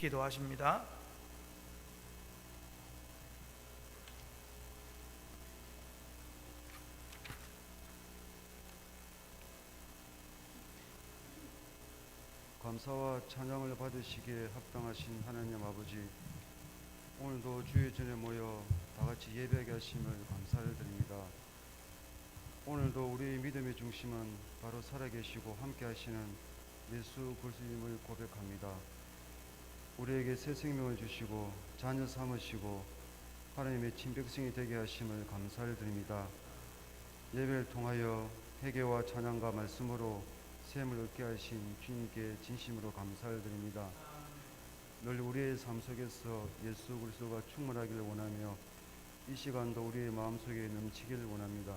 기도하십니다. 감사와 찬양을 받으시기에 합당하신 하나님 아버지, 오늘도 주의 전에 모여 다같이 예배하게 하심을 감사를 드립니다. 오늘도 우리의 믿음의 중심은 바로 살아계시고 함께 하시는 예수 그리스도님을 고백합니다. 우리에게 새 생명을 주시고 자녀 삼으시고 하나님의 친백성이 되게 하심을 감사를 드립니다. 예배를 통하여 회개와 찬양과 말씀으로 샘을 얻게 하신 주님께 진심으로 감사를 드립니다. 늘 우리의 삶 속에서 예수 그리스도가 충만하기를 원하며 이 시간도 우리의 마음속에 넘치기를 원합니다.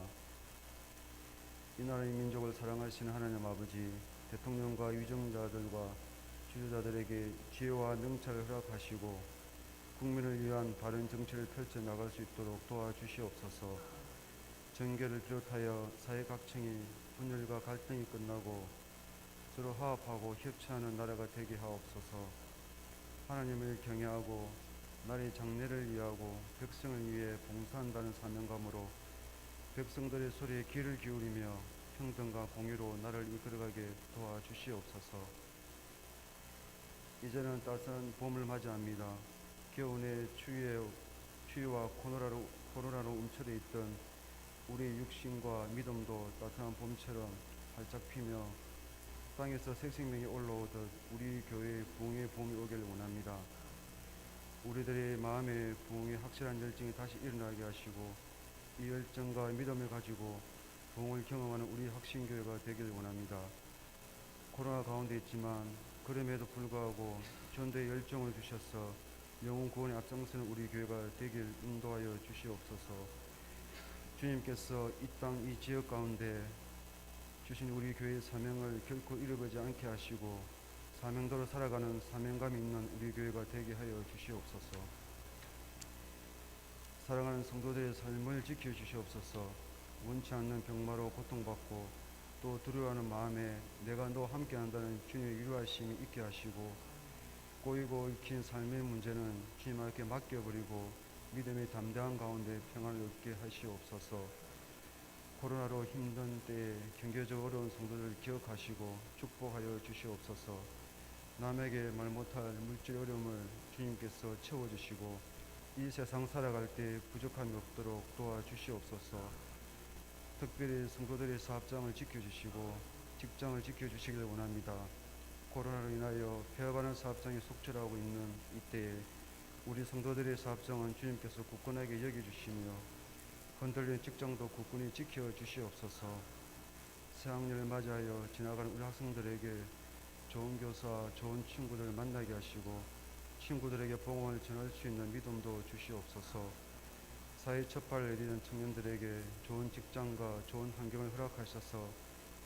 이 나라의 민족을 사랑하시는 하나님 아버지, 대통령과 위정자들과 지도자들에게 지혜와 능차를 허락하시고 국민을 위한 바른 정치를 펼쳐나갈 수 있도록 도와주시옵소서. 정계를 비롯하여 사회 각층이 분열과 갈등이 끝나고 서로 화합하고 협치하는 나라가 되게 하옵소서. 하나님을 경외하고 나라의 장래를 위하고 백성을 위해 봉사한다는 사명감으로 백성들의 소리에 귀를 기울이며 평등과 공유로 나라를 이끌어가게 도와주시옵소서. 이제는 따스한 봄을 맞이합니다. 겨우내 추위와 코로나로 움츠려 있던 우리의 육신과 믿음도 따뜻한 봄처럼 활짝 피며 땅에서 새 생명이 올라오듯 우리 교회의 부흥의 봄이 오기를 원합니다. 우리들의 마음의 부흥의 확실한 열정이 다시 일어나게 하시고 이 열정과 믿음을 가지고 부흥을 경험하는 우리 확신교회가 되길 원합니다. 코로나 가운데 있지만 그럼에도 불구하고 전도의 열정을 주셔서 영혼 구원에 앞장서는 우리 교회가 되길 인도하여 주시옵소서. 주님께서 이 땅 이 지역 가운데 주신 우리 교회의 사명을 결코 잃어버리지 않게 하시고 사명대로 살아가는 사명감이 있는 우리 교회가 되게 하여 주시옵소서. 사랑하는 성도들의 삶을 지켜주시옵소서. 원치 않는 병마로 고통받고 또 두려워하는 마음에 내가 너 함께한다는 주님의 위로하심이 있게 하시고 꼬이고 얽힌 삶의 문제는 주님 앞에 맡겨버리고 믿음의 담대한 가운데 평안을 얻게 하시옵소서. 코로나로 힘든 때에 경제적 어려운 성도들을 기억하시고 축복하여 주시옵소서. 남에게 말 못할 물질 어려움을 주님께서 채워주시고 이 세상 살아갈 때 부족함이 없도록 도와주시옵소서. 특별히 성도들의 사업장을 지켜주시고 직장을 지켜주시길 원합니다. 코로나로 인하여 폐업하는 사업장이 속출하고 있는 이때에 우리 성도들의 사업장은 주님께서 굳건하게 여겨주시며 흔들린 직장도 굳건히 지켜주시옵소서. 새학년을 맞이하여 지나가는 우리 학생들에게 좋은 교사, 좋은 친구들을 만나게 하시고 친구들에게 복음을 전할 수 있는 믿음도 주시옵소서. 사회 첫 발을 내디는 청년들에게 좋은 직장과 좋은 환경을 허락하셔서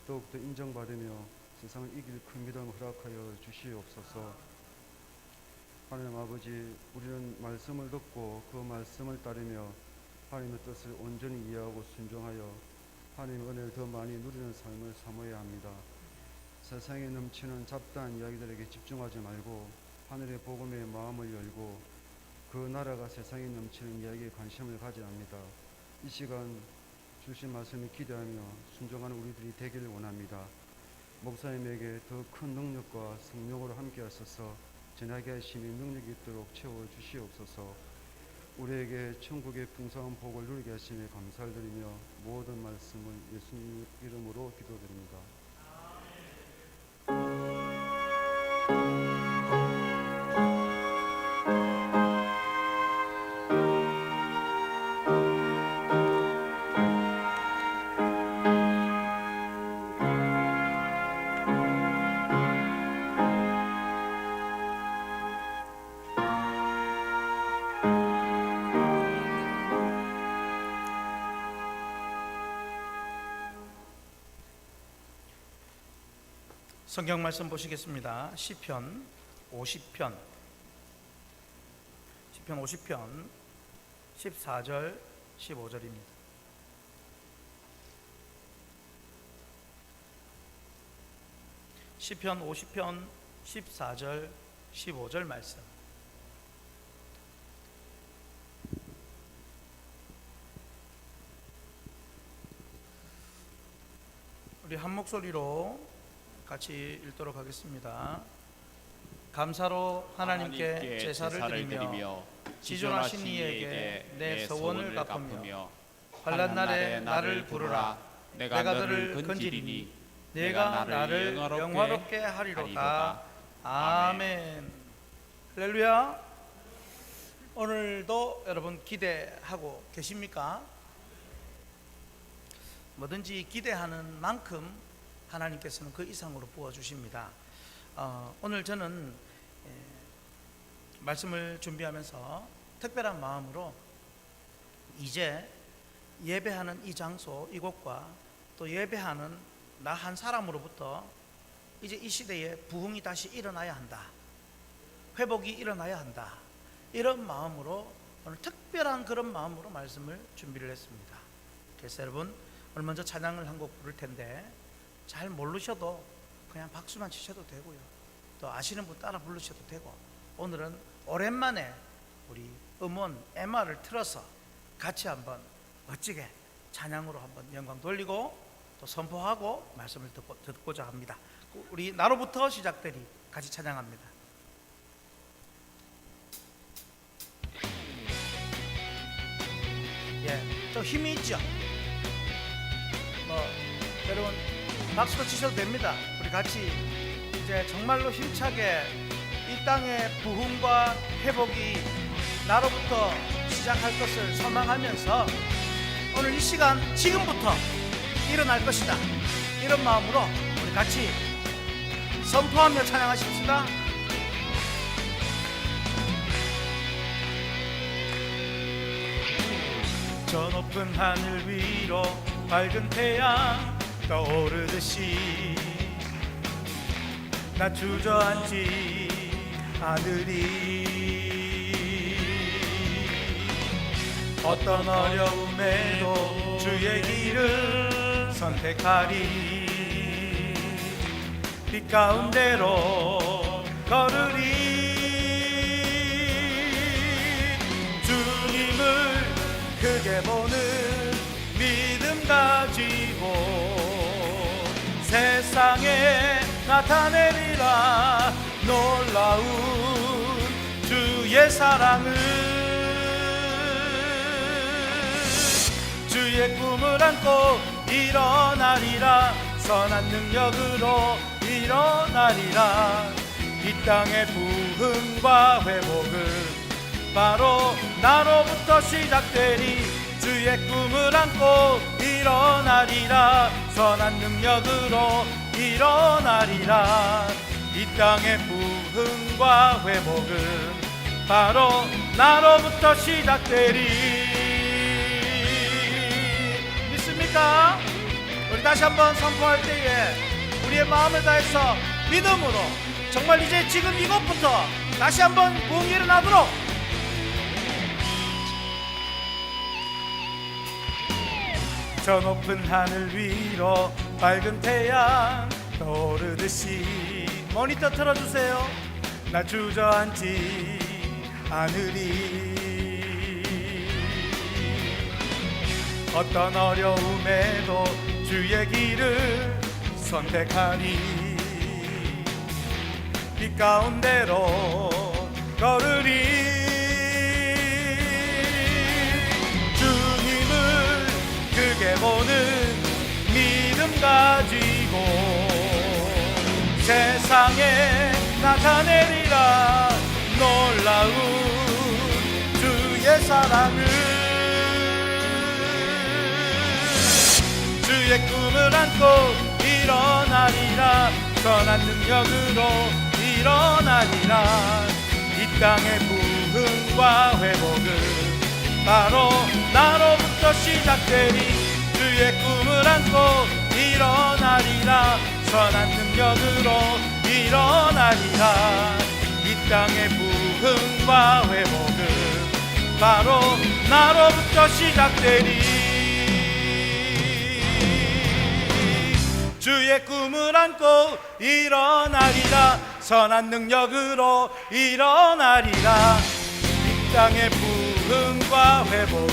더욱더 인정받으며 세상을 이길 큰 믿음을 허락하여 주시옵소서. 하나님 아버지, 우리는 말씀을 듣고 그 말씀을 따르며 하나님의 뜻을 온전히 이해하고 순종하여 하나님의 은혜를 더 많이 누리는 삶을 사모해야 합니다. 세상에 넘치는 잡다한 이야기들에게 집중하지 말고 하늘의 복음에 마음을 열고 그 나라가 세상에 넘치는 이야기에 관심을 가져야 합니다. 이 시간 주신 말씀을 기대하며 순종하는 우리들이 되기를 원합니다. 목사님에게 더 큰 능력과 성령으로 함께 하셔서 전하게 하시니 능력이 있도록 채워주시옵소서. 우리에게 천국의 풍성한 복을 누리게 하시니 감사를 드리며 모든 말씀을 예수님 이름으로 기도드립니다. 성경 말씀 보시겠습니다. 시편 50편 14절 15절입니다. 시편 50편 14절 15절 말씀. 우리 한 목소리로 같이 읽도록 하겠습니다. 감사로 하나님께 제사를 드리며 지존하신 이에게 내 서원을 갚으며 환난 날에 나를 부르라. 내가 너를 건지리니 내가 나를 영화롭게 하리로다. 아멘. 할렐루야. 오늘도 여러분 기대하고 계십니까? 뭐든지 기대하는 만큼 하나님께서는 그 이상으로 부어주십니다. 오늘 저는 말씀을 준비하면서 특별한 마음으로 이제 예배하는 이 장소, 이곳과 또 예배하는 나 한 사람으로부터 이제 이 시대에 부흥이 다시 일어나야 한다, 회복이 일어나야 한다, 이런 마음으로 오늘 특별한 그런 마음으로 말씀을 준비를 했습니다. 그래서 여러분 오늘 먼저 찬양을 한 곡 부를 텐데 잘 모르셔도 그냥 박수만 치셔도 되고요, 또 아시는 분 따라 부르셔도 되고, 오늘은 오랜만에 우리 음원 MR을 틀어서 같이 한번 멋지게 찬양으로 한번 영광 돌리고 또 선포하고 말씀을 듣고자 합니다. 우리 나로부터 시작되리 같이 찬양합니다. 예, 좀 힘이 있죠? 여러분 박수도 치셔도 됩니다. 우리 같이 이제 정말로 힘차게 이 땅의 부흥과 회복이 나로부터 시작할 것을 소망하면서 오늘 이 시간 지금부터 일어날 것이다, 이런 마음으로 우리 같이 선포하며 찬양하십시다. 저 높은 하늘 위로 밝은 태양 떠오르듯이 나 주저앉지 않으리. 어떤 어려움에도 주의 길을 선택하리. 빛 가운데로 걸으리. 주님을 크게 보는 믿음 가지고 세상에 나타내리라. 놀라운 주의 사랑을, 주의 꿈을 안고 일어나리라. 선한 능력으로 일어나리라. 이 땅의 부흥과 회복을 바로 나로부터 시작되리. 주의 꿈을 안고 일어나리라. 선한 능력으로 일어나리라. 이 땅의 부흥과 회복은 바로 나로부터 시작되리. 믿습니까? 우리 다시 한번 선포할 때에 우리의 마음을 다해서 믿음으로 정말 이제 지금 이곳부터 다시 한번 부흥이 일어나도록 저 높은 하늘 위로 밝은 태양 떠오르듯이, 모니터 틀어주세요. 나 주저앉지 않으리. 어떤 어려움에도 주의 길을 선택하니. 빛 가운데로 걸으리. 주님을 크게 보는 믿음 가지고 세상에 나타내리라. 놀라운 주의 사랑을, 주의 꿈을 안고 일어나리라. 선한 능력으로 일어나리라. 이 땅의 부흥과 회복은 바로 나로부터 시작되리. 주의 꿈을 안고 일어나리라. 선한 능력으로 일어나리라. 이 땅의 부흥과 회복은 바로 나로부터 시작되리. 주의 꿈을 안고 일어나리라. 선한 능력으로 일어나리라. 이 땅의 부흥과 회복은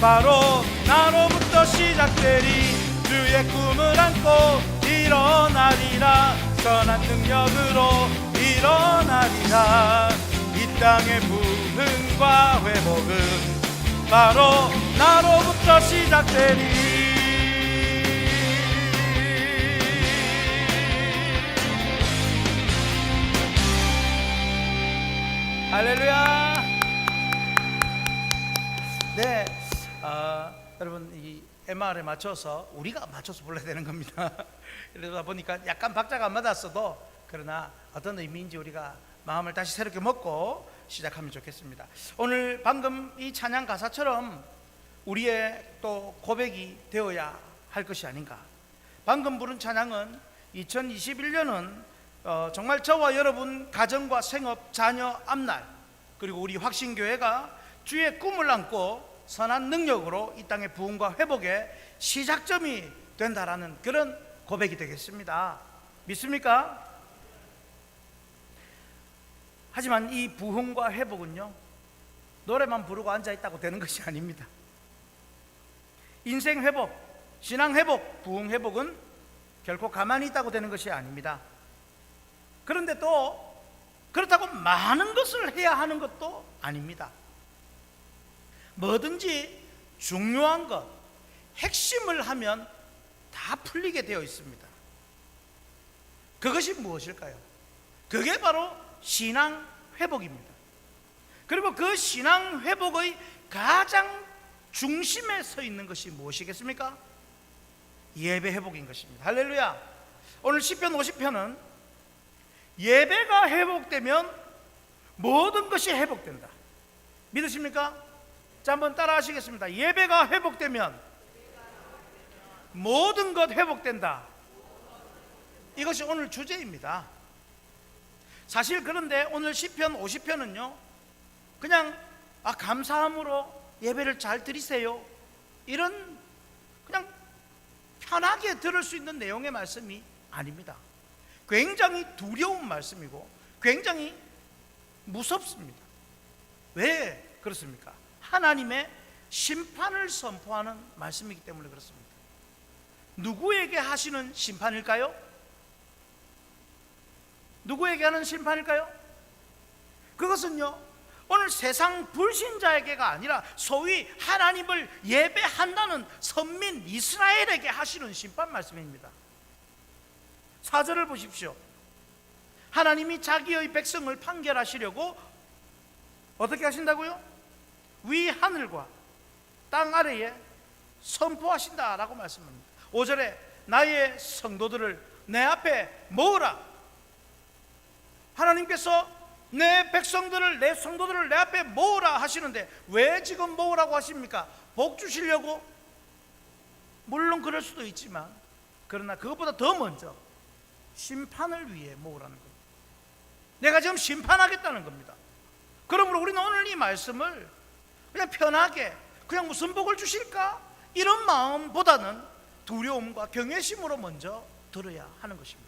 바로 나로부터 시작되리. 주의 꿈을 안고 일어나리라. 선한 능력으로 일어나리라. 이 땅의 부흥과 회복은 바로 나로부터 시작되리. 할렐루야. 네, 여러분 이 MR에 맞춰서 우리가 맞춰서 불러야 되는 겁니다. 그러다 보니까 약간 박자가 안 맞았어도 그러나 어떤 의미인지 우리가 마음을 다시 새롭게 먹고 시작하면 좋겠습니다. 오늘 방금 이 찬양 가사처럼 우리의 또 고백이 되어야 할 것이 아닌가. 방금 부른 찬양은 2021년은 정말 저와 여러분 가정과 생업, 자녀, 앞날, 그리고 우리 확신교회가 주의 꿈을 안고 선한 능력으로 이 땅의 부흥과 회복의 시작점이 된다라는 그런 고백이 되겠습니다. 믿습니까? 하지만 이 부흥과 회복은요, 노래만 부르고 앉아있다고 되는 것이 아닙니다. 인생 회복, 신앙 회복, 부흥 회복은 결코 가만히 있다고 되는 것이 아닙니다. 그런데 또 그렇다고 많은 것을 해야 하는 것도 아닙니다. 뭐든지 중요한 것, 핵심을 하면 다 풀리게 되어 있습니다. 그것이 무엇일까요? 그게 바로 신앙 회복입니다. 그리고 그 신앙 회복의 가장 중심에 서 있는 것이 무엇이겠습니까? 예배 회복인 것입니다. 할렐루야. 오늘 시편 50편은 예배가 회복되면 모든 것이 회복된다. 믿으십니까? 자, 한번 따라 하시겠습니다. 예배가 회복되면 모든 것 회복된다. 이것이 오늘 주제입니다. 사실 그런데 오늘 시편 50편은요 그냥 감사함으로 예배를 잘 드리세요, 이런 그냥 편하게 들을 수 있는 내용의 말씀이 아닙니다. 굉장히 두려운 말씀이고 굉장히 무섭습니다. 왜 그렇습니까? 하나님의 심판을 선포하는 말씀이기 때문에 그렇습니다. 누구에게 하시는 심판일까요? 누구에게 하는 심판일까요? 그것은요 오늘 세상 불신자에게가 아니라 소위 하나님을 예배한다는 선민 이스라엘에게 하시는 심판 말씀입니다. 4절을 보십시오. 하나님이 자기의 백성을 판결하시려고 어떻게 하신다고요? 위 하늘과 땅 아래에 선포하신다라고 말씀합니다. 5절에 나의 성도들을 내 앞에 모으라. 하나님께서 내 백성들을, 내 성도들을 내 앞에 모으라 하시는데 왜 지금 모으라고 하십니까? 복 주시려고? 물론 그럴 수도 있지만 그러나 그것보다 더 먼저 심판을 위해 모으라는 겁니다. 내가 지금 심판하겠다는 겁니다. 그러므로 우리는 오늘 이 말씀을 그냥 편하게 그냥 무슨 복을 주실까? 이런 마음보다는 두려움과 경외심으로 먼저 들어야 하는 것입니다.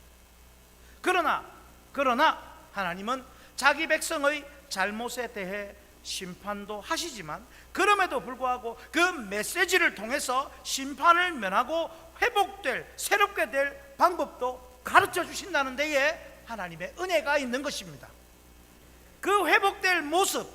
그러나 하나님은 자기 백성의 잘못에 대해 심판도 하시지만 그럼에도 불구하고 그 메시지를 통해서 심판을 면하고 회복될, 새롭게 될 방법도 가르쳐 주신다는 데에 하나님의 은혜가 있는 것입니다. 그 회복될 모습,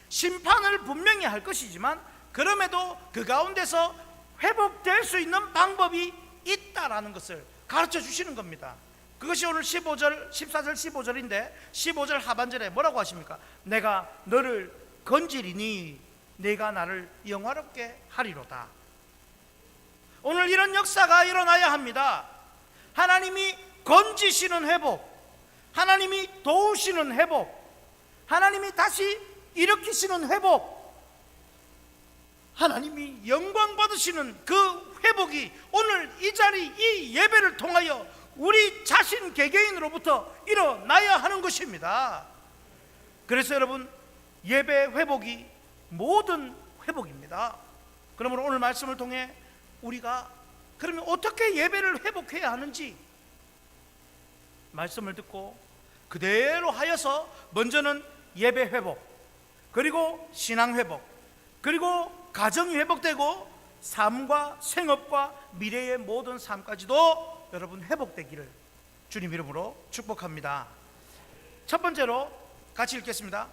심판을 분명히 할 것이지만 그럼에도 그 가운데서 회복될 수 있는 방법이 있다라는 것을 가르쳐 주시는 겁니다. 그것이 오늘 14절 15절인데 15절 하반절에 뭐라고 하십니까? 내가 너를 건지리니 네가 나를 영화롭게 하리로다. 오늘 이런 역사가 일어나야 합니다. 하나님이 건지시는 회복, 하나님이 도우시는 회복, 하나님이 다시 일으키시는 회복, 하나님이 영광 받으시는 그 회복이 오늘 이 자리, 이 예배를 통하여 우리 자신 개개인으로부터 일어나야 하는 것입니다. 그래서 여러분, 예배 회복이 모든 회복입니다. 그러므로 오늘 말씀을 통해 우리가 그러면 어떻게 예배를 회복해야 하는지, 말씀을 듣고 그대로 하여서 먼저는 예배 회복, 그리고 신앙 회복, 그리고 가정이 회복되고 삶과 생업과 미래의 모든 삶까지도 여러분 회복되기를 주님 이름으로 축복합니다. 첫 번째로 같이 읽겠습니다.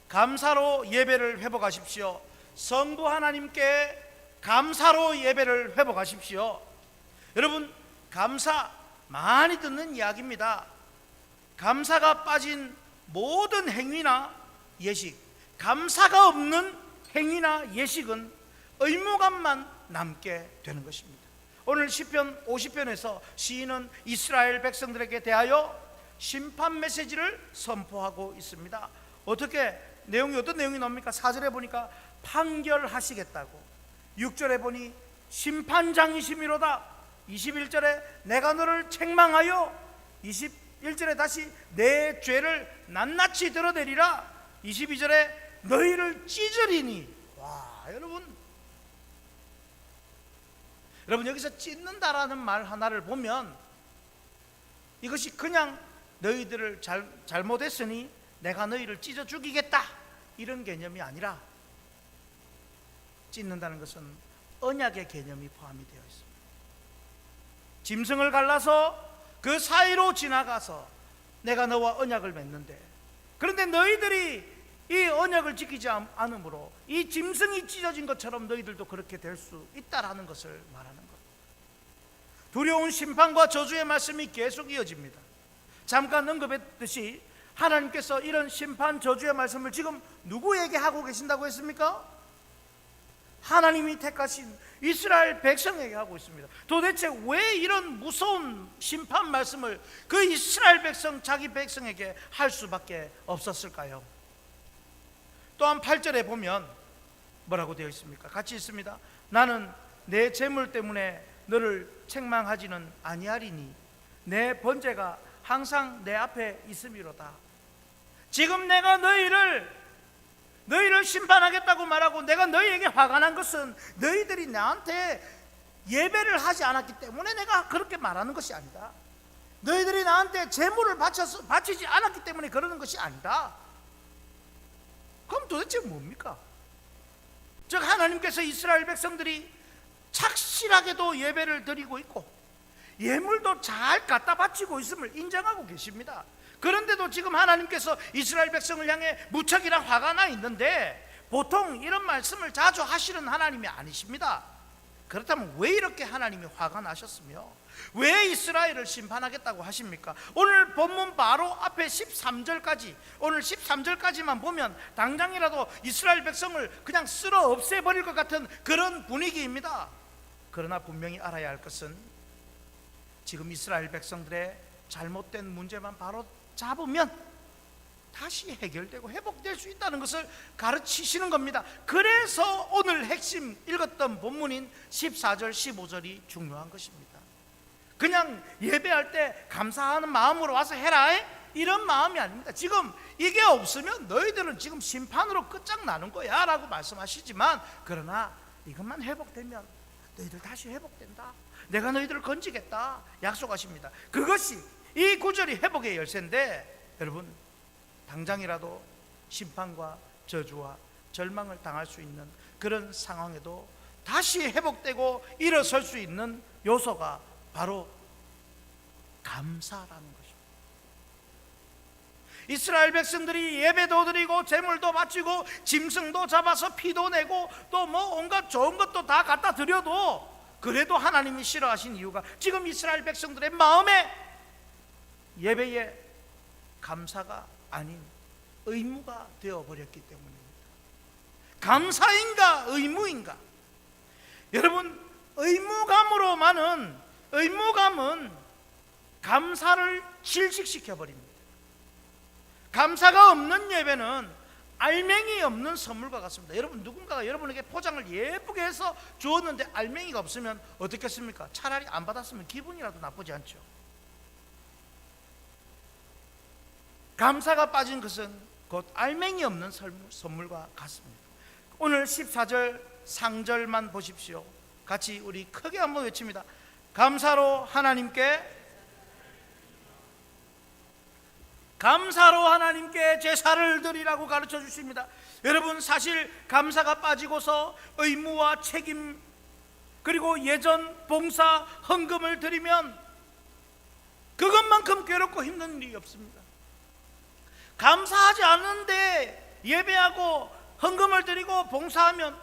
감사로 예배를 회복하십시오. 성부 하나님께 감사로 예배를 회복하십시오. 여러분, 감사 많이 듣는 이야기입니다. 감사가 빠진 모든 행위나 예식, 감사가 없는 행위나 예식은 의무감만 남게 되는 것입니다. 오늘 시편 50편에서 시인은 이스라엘 백성들에게 대하여 심판 메시지를 선포하고 있습니다. 어떤 내용이 나옵니까? 4절에 보니까 판결하시겠다고, 6절에 보니 심판장이심이로다, 21절에 내가 너를 책망하여, 21절에 다시 내 죄를 낱낱이 드러내리라, 22절에 너희를 찢으리니. 와, 여러분 여기서 찢는다라는 말 하나를 보면 이것이 그냥 너희들을 잘못했으니 내가 너희를 찢어 죽이겠다 이런 개념이 아니라, 찢는다는 것은 언약의 개념이 포함이 되어 있습니다. 짐승을 갈라서 그 사이로 지나가서 내가 너와 언약을 맺는데, 그런데 너희들이 이 언약을 지키지 않으므로 이 짐승이 찢어진 것처럼 너희들도 그렇게 될 수 있다라는 것을 말하는 것. 두려운 심판과 저주의 말씀이 계속 이어집니다. 잠깐 언급했듯이 하나님께서 이런 심판 저주의 말씀을 지금 누구에게 하고 계신다고 했습니까? 하나님이 택하신 이스라엘 백성에게 하고 있습니다. 도대체 왜 이런 무서운 심판 말씀을 그 이스라엘 백성, 자기 백성에게 할 수밖에 없었을까요? 또한 8절에 보면 뭐라고 되어 있습니까? 같이 있습니다. 나는 내 재물 때문에 너를 책망하지는 아니하리니 내 번제가 항상 내 앞에 있음이로다. 지금 내가 너희를 심판하겠다고 말하고 내가 너희에게 화가 난 것은 너희들이 나한테 예배를 하지 않았기 때문에 내가 그렇게 말하는 것이 아니다. 너희들이 나한테 재물을 바치지 않았기 때문에 그러는 것이 아니다. 그럼 도대체 뭡니까? 즉 하나님께서 이스라엘 백성들이 착실하게도 예배를 드리고 있고 예물도 잘 갖다 바치고 있음을 인정하고 계십니다. 그런데도 지금 하나님께서 이스라엘 백성을 향해 무척이나 화가 나 있는데, 보통 이런 말씀을 자주 하시는 하나님이 아니십니다. 그렇다면 왜 이렇게 하나님이 화가 나셨으며 왜 이스라엘을 심판하겠다고 하십니까? 오늘 본문 바로 앞에 13절까지, 오늘 13절까지만 보면 당장이라도 이스라엘 백성을 그냥 쓸어 없애버릴 것 같은 그런 분위기입니다. 그러나 분명히 알아야 할 것은 지금 이스라엘 백성들의 잘못된 문제만 바로 잡으면 다시 해결되고 회복될 수 있다는 것을 가르치시는 겁니다. 그래서 오늘 핵심 읽었던 본문인 14절 15절이 중요한 것입니다. 그냥 예배할 때 감사하는 마음으로 와서 해라 이런 마음이 아닙니다. 지금 이게 없으면 너희들은 지금 심판으로 끝장나는 거야 라고 말씀하시지만, 그러나 이것만 회복되면 너희들 다시 회복된다, 내가 너희들을 건지겠다 약속하십니다. 그것이 이 구절이 회복의 열쇠인데, 여러분 당장이라도 심판과 저주와 절망을 당할 수 있는 그런 상황에도 다시 회복되고 일어설 수 있는 요소가 바로 감사라는 것입니다. 이스라엘 백성들이 예배도 드리고 제물도 바치고 짐승도 잡아서 피도 내고 또 뭐 온갖 좋은 것도 다 갖다 드려도 그래도 하나님이 싫어하신 이유가 지금 이스라엘 백성들의 마음에 예배의 감사가 아닌 의무가 되어버렸기 때문입니다. 감사인가 의무인가? 여러분, 의무감은 감사를 질식시켜버립니다. 감사가 없는 예배는 알맹이 없는 선물과 같습니다. 여러분, 누군가가 여러분에게 포장을 예쁘게 해서 주었는데 알맹이가 없으면 어떻겠습니까? 차라리 안 받았으면 기분이라도 나쁘지 않죠. 감사가 빠진 것은 곧 알맹이 없는 선물과 같습니다. 오늘 14절 상절만 보십시오. 같이 우리 크게 한번 외칩니다. 감사로 하나님께 감사로 하나님께 제사를 드리라고 가르쳐 주십니다. 여러분, 사실 감사가 빠지고서 의무와 책임 그리고 예전 봉사 헌금을 드리면 그것만큼 괴롭고 힘든 일이 없습니다. 감사하지 않는데 예배하고 헌금을 드리고 봉사하면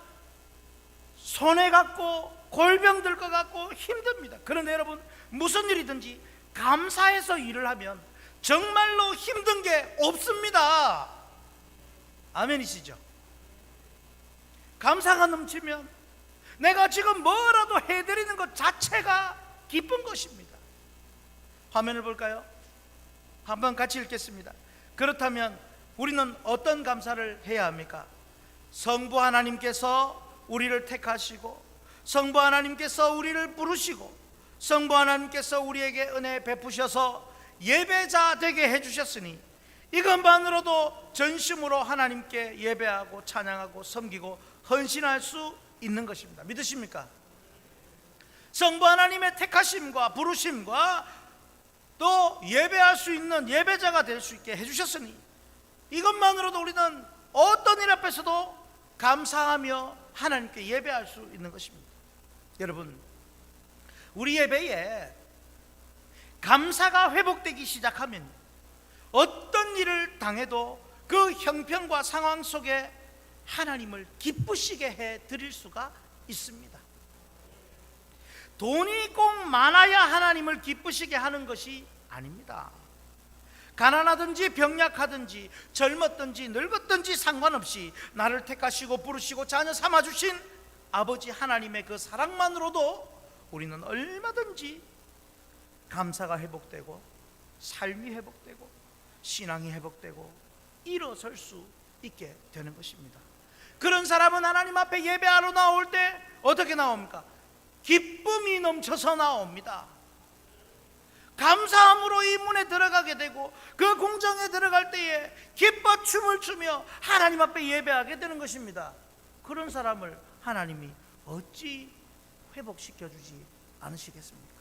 손해 갖고 골병 들 것 같고 힘듭니다. 그런데 여러분, 무슨 일이든지 감사해서 일을 하면 정말로 힘든 게 없습니다. 아멘이시죠? 감사가 넘치면 내가 지금 뭐라도 해드리는 것 자체가 기쁜 것입니다. 화면을 볼까요? 한번 같이 읽겠습니다. 그렇다면 우리는 어떤 감사를 해야 합니까? 성부 하나님께서 우리를 택하시고, 성부 하나님께서 우리를 부르시고, 성부 하나님께서 우리에게 은혜 베푸셔서 예배자 되게 해주셨으니 이것만으로도 전심으로 하나님께 예배하고 찬양하고 섬기고 헌신할 수 있는 것입니다. 믿으십니까? 성부 하나님의 택하심과 부르심과 또 예배할 수 있는 예배자가 될 수 있게 해주셨으니 이것만으로도 우리는 어떤 일 앞에서도 감사하며 하나님께 예배할 수 있는 것입니다. 여러분, 우리 예배에 감사가 회복되기 시작하면 어떤 일을 당해도 그 형편과 상황 속에 하나님을 기쁘시게 해 드릴 수가 있습니다. 돈이 꼭 많아야 하나님을 기쁘시게 하는 것이 아닙니다. 가난하든지 병약하든지 젊었든지 늙었든지 상관없이 나를 택하시고 부르시고 자녀 삼아주신 아버지 하나님의 그 사랑만으로도 우리는 얼마든지 감사가 회복되고 삶이 회복되고 신앙이 회복되고 일어설 수 있게 되는 것입니다. 그런 사람은 하나님 앞에 예배하러 나올 때 어떻게 나옵니까? 기쁨이 넘쳐서 나옵니다. 감사함으로 이 문에 들어가게 되고 그 공장에 들어갈 때에 기뻐 춤을 추며 하나님 앞에 예배하게 되는 것입니다. 그런 사람을 하나님이 어찌 회복시켜주지 않으시겠습니까?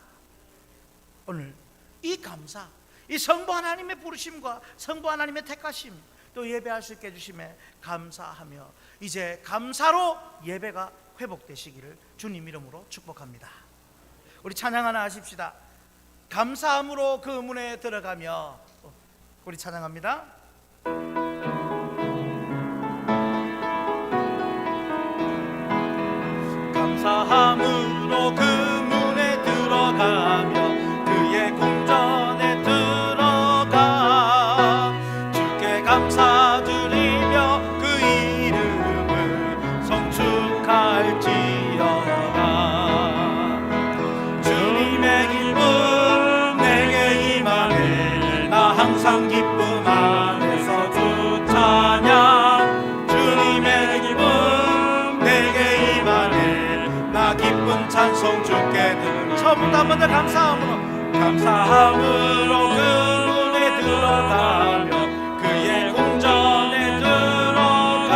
오늘 이 감사, 이 성부 하나님의 부르심과 성부 하나님의 택하심, 또 예배할 수 있게 해주심에 감사하며 이제 감사로 예배가 회복되시기를 주님 이름으로 축복합니다. 우리 찬양 하나 하십시다. 감사함으로 그 문에 들어가며 우리 찬양합니다. 감사함으로 그 문에 들어가며 그의 궁전에 들어가 주께 감사드리며 그 이름을 성축할지어다. 주님의 기쁨 내게 임하네. 나 항상 기쁨 안에서 주 찬양. 주님의 기쁨 내게 임하네. 나 기쁜 찬송 주께 드리. 처음부터 한 번 더 감사함으로 그 문에 들어가며 그의 궁전에 들어가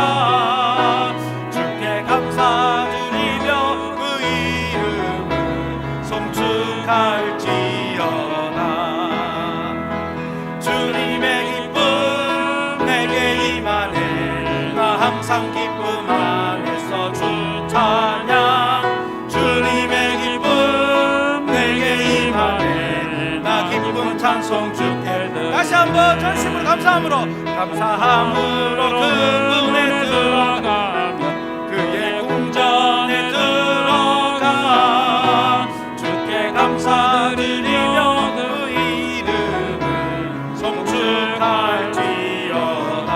주께 감사드리며 그 이름을 성축할지어다. 주님의 기쁨 내게 임하네. 나 항상 기쁨 안에서 주 찬양. 주님의 기쁨 내게 임하네. 나 기쁨 찬송 주께 드리. 다시 한번 전심으로 감사함으로 그 문에 들어가며 그의 궁전에 들어가 주께 감사드리며 그 이름을 성축할지어다.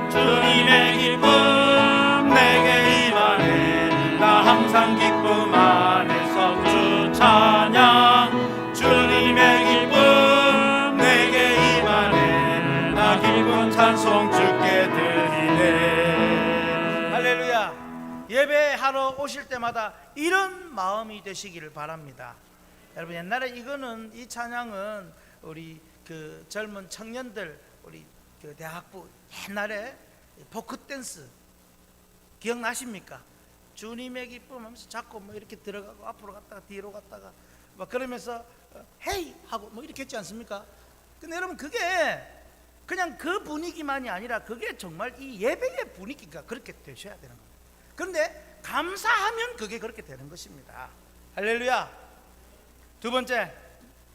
주님의 기쁨 내게 임하네. 나 항상 기쁨 안에서 주 찬양. 주님의 기쁨 내게 임하네. 나 기쁨 찬송 주께 드리네. 할렐루야. 예배하러 오실 때마다 이런 마음이 되시기를 바랍니다. 여러분, 옛날에 이 찬양은 우리 그 젊은 청년들, 우리 그 대학부 옛날에 포크 댄스 기억나십니까? 주님의 기쁨 하면서 자꾸 뭐 이렇게 들어가고 앞으로 갔다가 뒤로 갔다가 막 그러면서 헤이 하고 뭐 이렇게 했지 않습니까? 근데 여러분 그게 그냥 그 분위기만이 아니라 그게 정말 이 예배의 분위기가 그렇게 되셔야 되는 겁니다. 그런데 감사하면 그게 그렇게 되는 것입니다. 할렐루야. 두 번째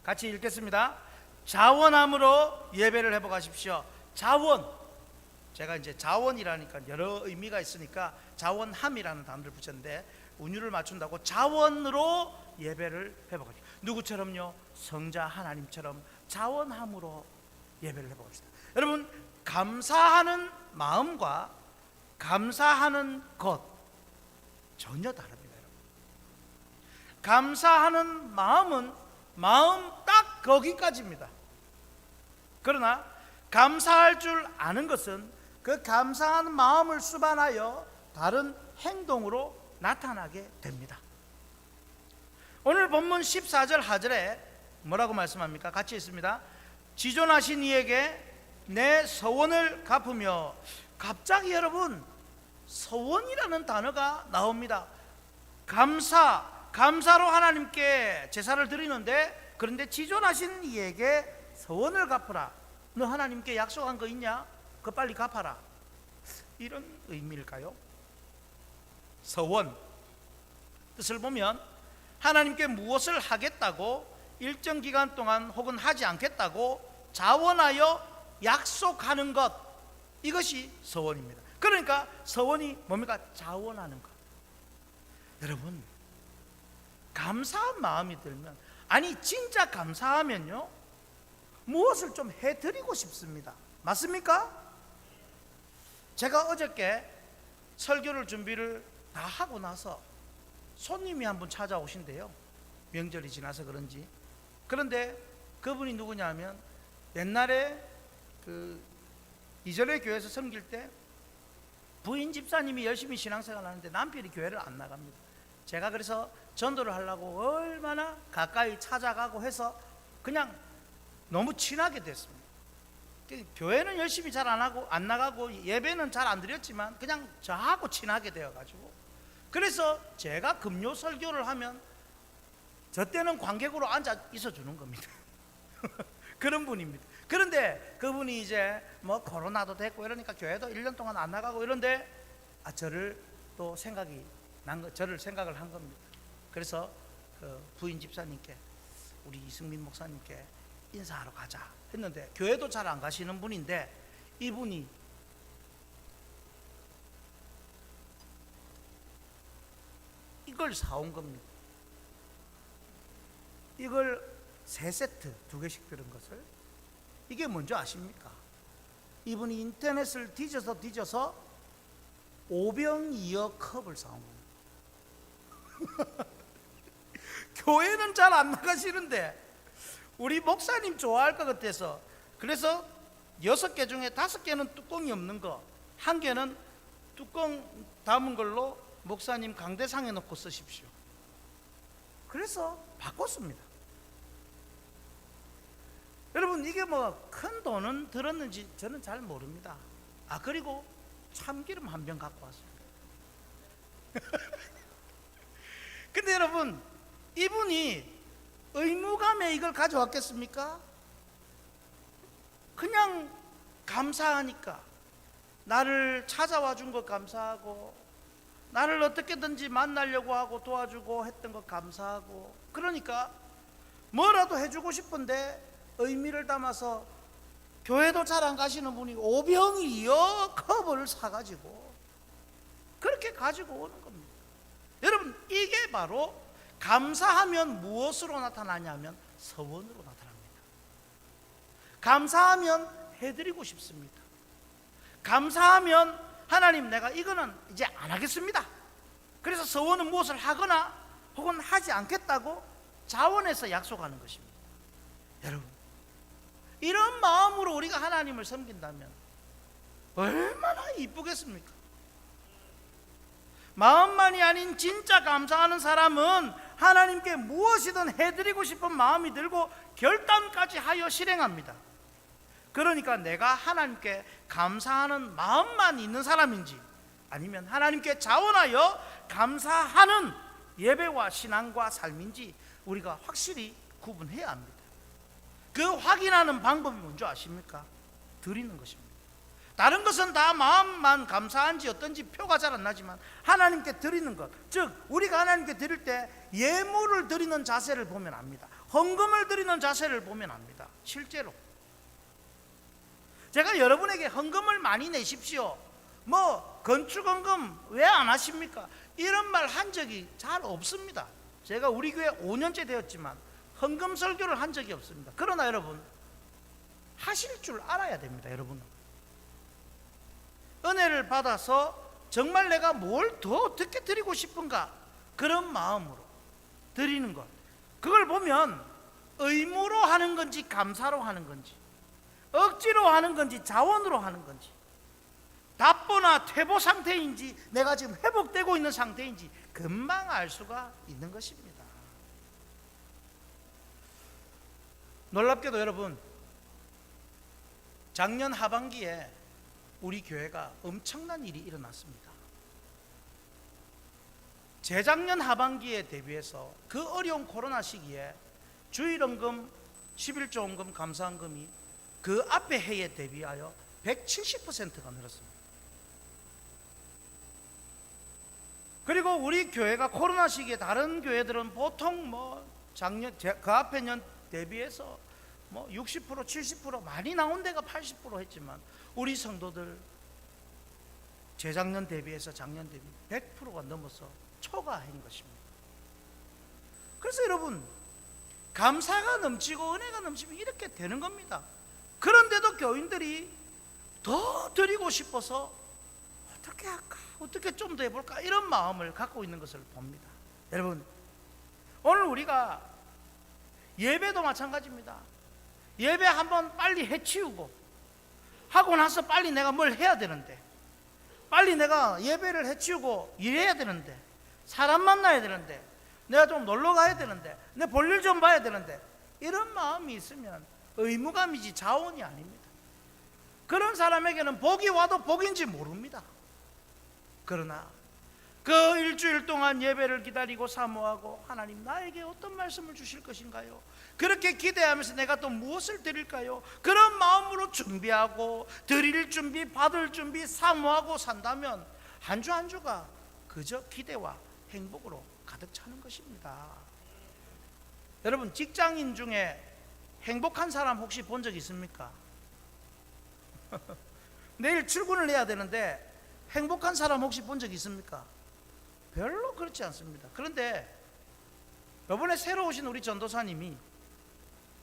같이 읽겠습니다. 자원함으로 예배를 회복하십시오. 자원, 제가 이제 자원이라니까 여러 의미가 있으니까 자원함이라는 단어를 붙였는데 운율을 맞춘다고 자원으로 예배를 회복하십시오. 누구처럼요? 성자 하나님처럼 자원함으로 예배를 회복합시다. 여러분, 감사하는 마음과 감사하는 것 전혀 다릅니다. 여러분. 감사하는 마음은 마음 딱 거기까지입니다. 그러나 감사할 줄 아는 것은 그 감사하는 마음을 수반하여 다른 행동으로 나타나게 됩니다. 오늘 본문 14절 하절에 뭐라고 말씀합니까? 같이 있습니다. 지존하신 이에게 내 서원을 갚으며. 갑자기 여러분 서원이라는 단어가 나옵니다. 감사로 하나님께 제사를 드리는데, 그런데 지존하신 이에게 서원을 갚으라. 너 하나님께 약속한 거 있냐? 그거 빨리 갚아라. 이런 의미일까요? 서원 뜻을 보면 하나님께 무엇을 하겠다고 일정 기간 동안 혹은 하지 않겠다고 자원하여 약속하는 것, 이것이 서원입니다. 그러니까 서원이 뭡니까? 자원하는 것. 여러분, 감사한 마음이 들면, 아니 진짜 감사하면요 무엇을 좀 해드리고 싶습니다. 맞습니까? 제가 어저께 설교를 준비를 다 하고 나서 손님이 한 분 찾아오신대요. 명절이 지나서 그런지. 그런데 그분이 누구냐 하면 옛날에 그 이전에 교회에서 섬길 때 부인 집사님이 열심히 신앙생활 하는데 남편이 교회를 안 나갑니다. 제가 그래서 전도를 하려고 얼마나 가까이 찾아가고 해서 그냥 너무 친하게 됐습니다. 교회는 열심히 잘 안 하고 안 나가고 예배는 잘 안 드렸지만 그냥 저하고 친하게 되어가지고, 그래서 제가 금요 설교를 하면 저 때는 관객으로 앉아 있어 주는 겁니다. 그런 분입니다. 그런데 그분이 이제 뭐 코로나도 됐고 이러니까 교회도 1년 동안 안 나가고 이런데 저를 또 저를 생각을 한 겁니다. 그래서 그 부인 집사님께, 우리 이승민 목사님께 인사하러 가자 했는데, 교회도 잘 안 가시는 분인데 이분이 이걸 사온 겁니다. 이걸 3세트 2개씩 들은 것을. 이게 뭔지 아십니까? 이분이 인터넷을 뒤져서 오병이어 컵을 사온 겁니다. 교회는 잘 안 나가시는데 우리 목사님 좋아할 것 같아서, 그래서 6개 중에 5개는 뚜껑이 없는 거, 1개는 뚜껑 담은 걸로 목사님 강대상에 놓고 쓰십시오. 그래서 바꿨습니다. 여러분, 이게 뭐 큰 돈은 들었는지 저는 잘 모릅니다. 그리고 참기름 한 병 갖고 왔습니다. 근데 여러분, 이분이 의무감에 이걸 가져왔겠습니까? 그냥 감사하니까, 나를 찾아와 준 것 감사하고, 나를 어떻게든지 만나려고 하고 도와주고 했던 것 감사하고, 그러니까 뭐라도 해주고 싶은데 의미를 담아서 교회도 잘 안 가시는 분이 오병이어 컵을 사가지고 그렇게 가지고 오는 겁니다. 여러분, 이게 바로 감사하면 무엇으로 나타나냐면 서원으로 나타납니다. 감사하면 해드리고 싶습니다. 감사하면 하나님, 내가 이거는 이제 안 하겠습니다. 그래서 서원은 무엇을 하거나 혹은 하지 않겠다고 자원해서 약속하는 것입니다. 여러분, 이런 마음으로 우리가 하나님을 섬긴다면 얼마나 이쁘겠습니까? 마음만이 아닌 진짜 감사하는 사람은 하나님께 무엇이든 해드리고 싶은 마음이 들고 결단까지 하여 실행합니다. 그러니까 내가 하나님께 감사하는 마음만 있는 사람인지, 아니면 하나님께 자원하여 감사하는 예배와 신앙과 삶인지 우리가 확실히 구분해야 합니다. 그 확인하는 방법이 뭔지 아십니까? 드리는 것입니다. 다른 것은 다 마음만 감사한지 어떤지 표가 잘 안 나지만 하나님께 드리는 것, 즉 우리가 하나님께 드릴 때 예물을 드리는 자세를 보면 압니다. 헌금을 드리는 자세를 보면 압니다. 실제로 제가 여러분에게 헌금을 많이 내십시오, 뭐 건축헌금 왜 안 하십니까? 이런 말 한 적이 잘 없습니다. 제가 우리 교회 5년째 되었지만 헌금 설교를 한 적이 없습니다. 그러나 여러분, 하실 줄 알아야 됩니다. 여러분, 은혜를 받아서 정말 내가 뭘 더 어떻게 드리고 싶은가, 그런 마음으로 드리는 것, 그걸 보면 의무로 하는 건지 감사로 하는 건지, 억지로 하는 건지 자원으로 하는 건지, 답보나 퇴보 상태인지 내가 지금 회복되고 있는 상태인지 금방 알 수가 있는 것입니다. 놀랍게도 여러분, 작년 하반기에 우리 교회가 엄청난 일이 일어났습니다. 재작년 하반기에 대비해서 그 어려운 코로나 시기에 주일헌금, 11조헌금, 감사헌금이 그 앞에 해에 대비하여 170%가 늘었습니다. 그리고 우리 교회가 코로나 시기에 다른 교회들은 보통 뭐 작년 그 앞에 년 대비해서 뭐 60%, 70% 많이 나온 데가 80% 했지만 우리 성도들 재작년 대비해서 작년 대비 100%가 넘어서 초과한 것입니다. 그래서 여러분, 감사가 넘치고 은혜가 넘치면 이렇게 되는 겁니다. 그런데도 교인들이 더 드리고 싶어서 어떻게 할까, 어떻게 좀 더 해볼까, 이런 마음을 갖고 있는 것을 봅니다. 여러분, 오늘 우리가 예배도 마찬가지입니다. 예배 한번 빨리 해치우고 하고 나서 빨리 내가 뭘 해야 되는데, 빨리 내가 예배를 해치우고 일해야 되는데, 사람 만나야 되는데, 내가 좀 놀러 가야 되는데, 내 볼일 좀 봐야 되는데, 이런 마음이 있으면 의무감이지 자원이 아닙니다. 그런 사람에게는 복이 와도 복인지 모릅니다. 그러나 그 일주일 동안 예배를 기다리고 사모하고, 하나님 나에게 어떤 말씀을 주실 것인가요? 그렇게 기대하면서 내가 또 무엇을 드릴까요? 그런 마음으로 준비하고 드릴 준비, 받을 준비, 사모하고 산다면 한 주 한 주가 그저 기대와 행복으로 가득 차는 것입니다. 여러분, 직장인 중에 행복한 사람 혹시 본 적 있습니까? 내일 출근을 해야 되는데 행복한 사람 혹시 본 적 있습니까? 별로 그렇지 않습니다. 그런데 이번에 새로 오신 우리 전도사님이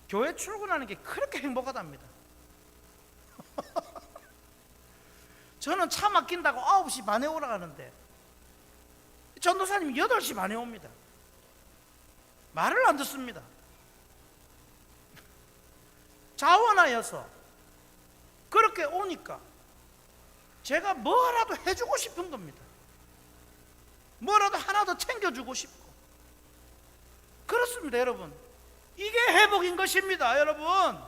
교회 출근하는 게 그렇게 행복하답니다. 저는 차 막힌다고 9시 반에 오라 가는데 전도사님이 8시 반에 옵니다. 말을 안 듣습니다. 자원하여서 그렇게 오니까 제가 뭐라도 해주고 싶은 겁니다. 뭐라도 하나 더 챙겨주고 싶고. 그렇습니다, 여러분. 이게 회복인 것입니다, 여러분.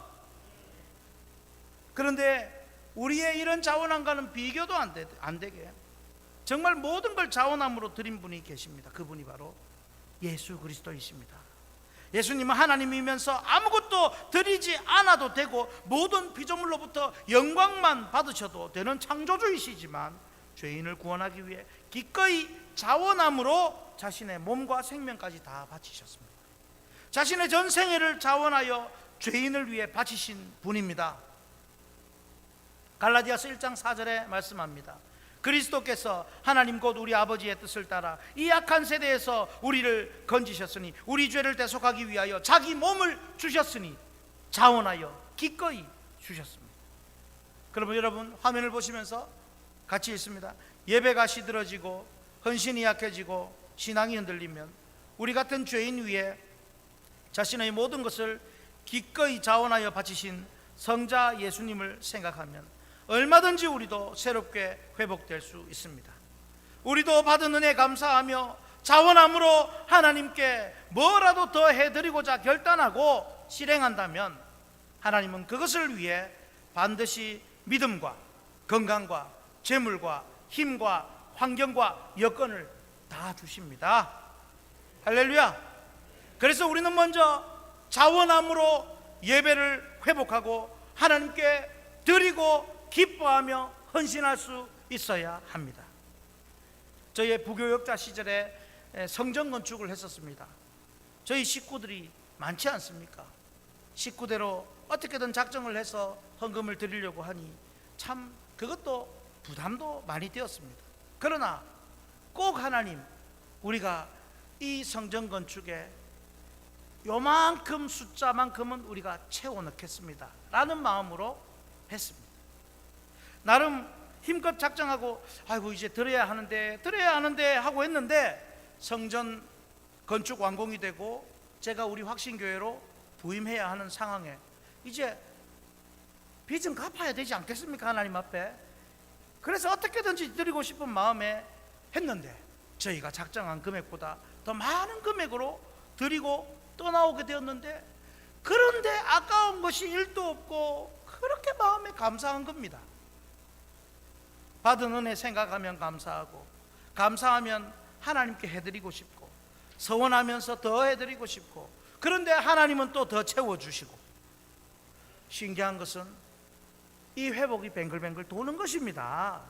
그런데 우리의 이런 자원함과는 비교도 안 되게 정말 모든 걸 자원함으로 드린 분이 계십니다. 그분이 바로 예수 그리스도이십니다. 예수님은 하나님이면서 아무것도 드리지 않아도 되고 모든 피조물로부터 영광만 받으셔도 되는 창조주이시지만 죄인을 구원하기 위해 기꺼이 자원함으로 자신의 몸과 생명까지 다 바치셨습니다. 자신의 전 생애를 자원하여 죄인을 위해 바치신 분입니다. 갈라디아서 1장 4절에 말씀합니다. 그리스도께서 하나님 곧 우리 아버지의 뜻을 따라 이 악한 세대에서 우리를 건지셨으니 우리 죄를 대속하기 위하여 자기 몸을 주셨으니 자원하여 기꺼이 주셨습니다. 그러면 여러분, 화면을 보시면서 같이 읽습니다. 예배가 시들어지고 헌신이 약해지고 신앙이 흔들리면 우리 같은 죄인 위에 자신의 모든 것을 기꺼이 자원하여 바치신 성자 예수님을 생각하면 얼마든지 우리도 새롭게 회복될 수 있습니다. 우리도 받은 은혜 감사하며 자원함으로 하나님께 뭐라도 더 해드리고자 결단하고 실행한다면 하나님은 그것을 위해 반드시 믿음과 건강과 재물과 힘과 환경과 여건을 다 주십니다. 할렐루야. 그래서 우리는 먼저 자원함으로 예배를 회복하고 하나님께 드리고 기뻐하며 헌신할 수 있어야 합니다. 저희의 부교역자 시절에 성전 건축을 했었습니다. 저희 식구들이 많지 않습니까? 식구대로 어떻게든 작정을 해서 헌금을 드리려고 하니 참 그것도 부담도 많이 되었습니다. 그러나 꼭 하나님, 우리가 이 성전 건축에 요만큼 숫자만큼은 우리가 채워 넣겠습니다 라는 마음으로 했습니다. 나름 힘껏 작정하고 아이고 이제 드려야 하는데 하고 했는데 성전 건축 완공이 되고 제가 우리 확신교회로 부임해야 하는 상황에 이제 빚은 갚아야 되지 않겠습니까? 하나님 앞에. 그래서 어떻게든지 드리고 싶은 마음에 했는데 저희가 작정한 금액보다 더 많은 금액으로 드리고 떠나오게 되었는데, 그런데 아까운 것이 1도 없고 그렇게 마음에 감사한 겁니다. 받은 은혜 생각하면 감사하고, 감사하면 하나님께 해드리고 싶고, 서원하면서 더 해드리고 싶고, 그런데 하나님은 또 더 채워주시고. 신기한 것은 이 회복이 뱅글뱅글 도는 것입니다.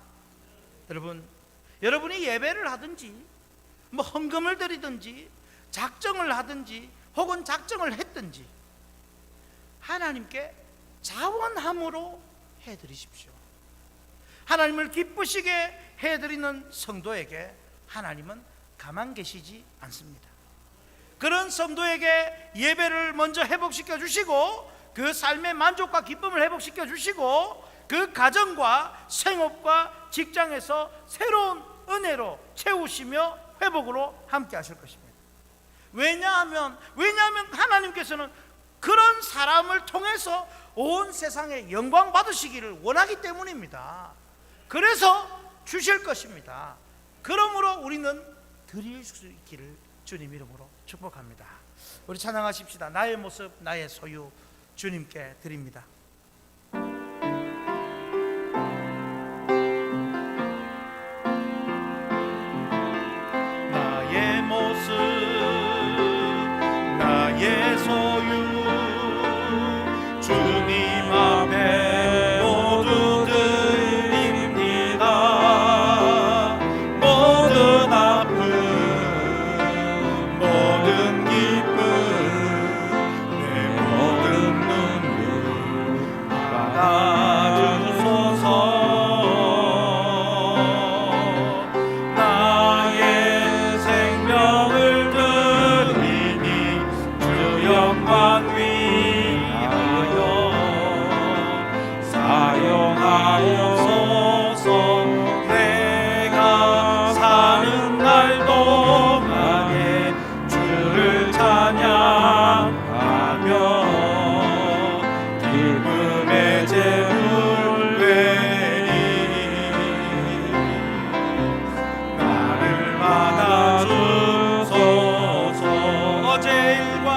여러분이 예배를 하든지 뭐 헌금을 드리든지 작정을 하든지 혹은 작정을 했든지 하나님께 자원함으로 해드리십시오. 하나님을 기쁘시게 해드리는 성도에게 하나님은 가만 계시지 않습니다. 그런 성도에게 예배를 먼저 회복시켜 주시고 그 삶의 만족과 기쁨을 회복시켜 주시고 그 가정과 생업과 직장에서 새로운 은혜로 채우시며 회복으로 함께 하실 것입니다. 왜냐하면 하나님께서는 그런 사람을 통해서 온 세상에 영광 받으시기를 원하기 때문입니다. 그래서 주실 것입니다. 그러므로 우리는 드릴 수 있기를 주님 이름으로 축복합니다. 우리 찬양하십시다. 나의 모습 나의 소유 주님께 드립니다. 나의 모습 나의 소유 주님 앞에 모두 드립니다. 모든 아픔 모든 기쁨 내 모든 눈물 받아주소서. 나의 생명을 드리니 주 영광 위하여 사용하옵소서. 내가 사는 날 동안에 주를 찬양하며 기쁨의 제물 되니 나를 받아주소서. 어제 일과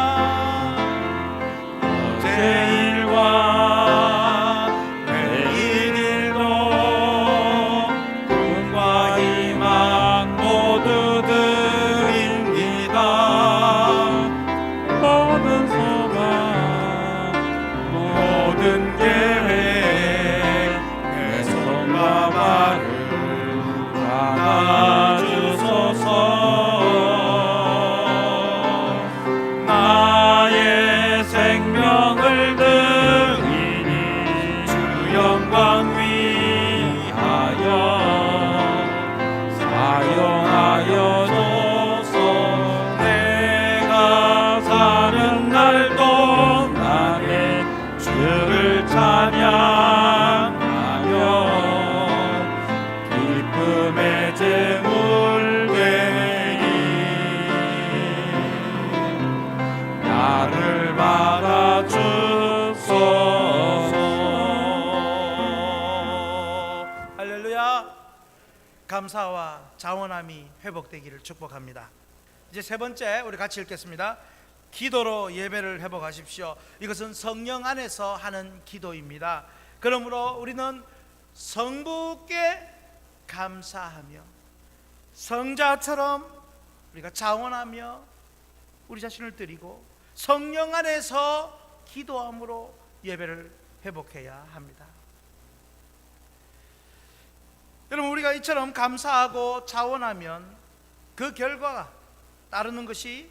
내일 일도 꿈과 희망 모두 드립니다. 모든 소망 모든 계획 내 손과 발을 받아주소서. 나의 생명을 드리니 주 영광 위하여 사용하여소서. 내가 사는 날 동안에 주를 찬양하며 기쁨의 제물 되니 나를 받아주소서. 할렐루야. 감사와 자원함이 회복되기를 축복합니다. 이제 세 번째 우리 같이 읽겠습니다. 기도로 예배를 회복하십시오. 이것은 성령 안에서 하는 기도입니다. 그러므로 우리는 성부께 감사하며 성자처럼 우리가 자원하며 우리 자신을 드리고 성령 안에서 기도함으로 예배를 회복해야 합니다. 여러분, 우리가 이처럼 감사하고 자원하면 그 결과가 따르는 것이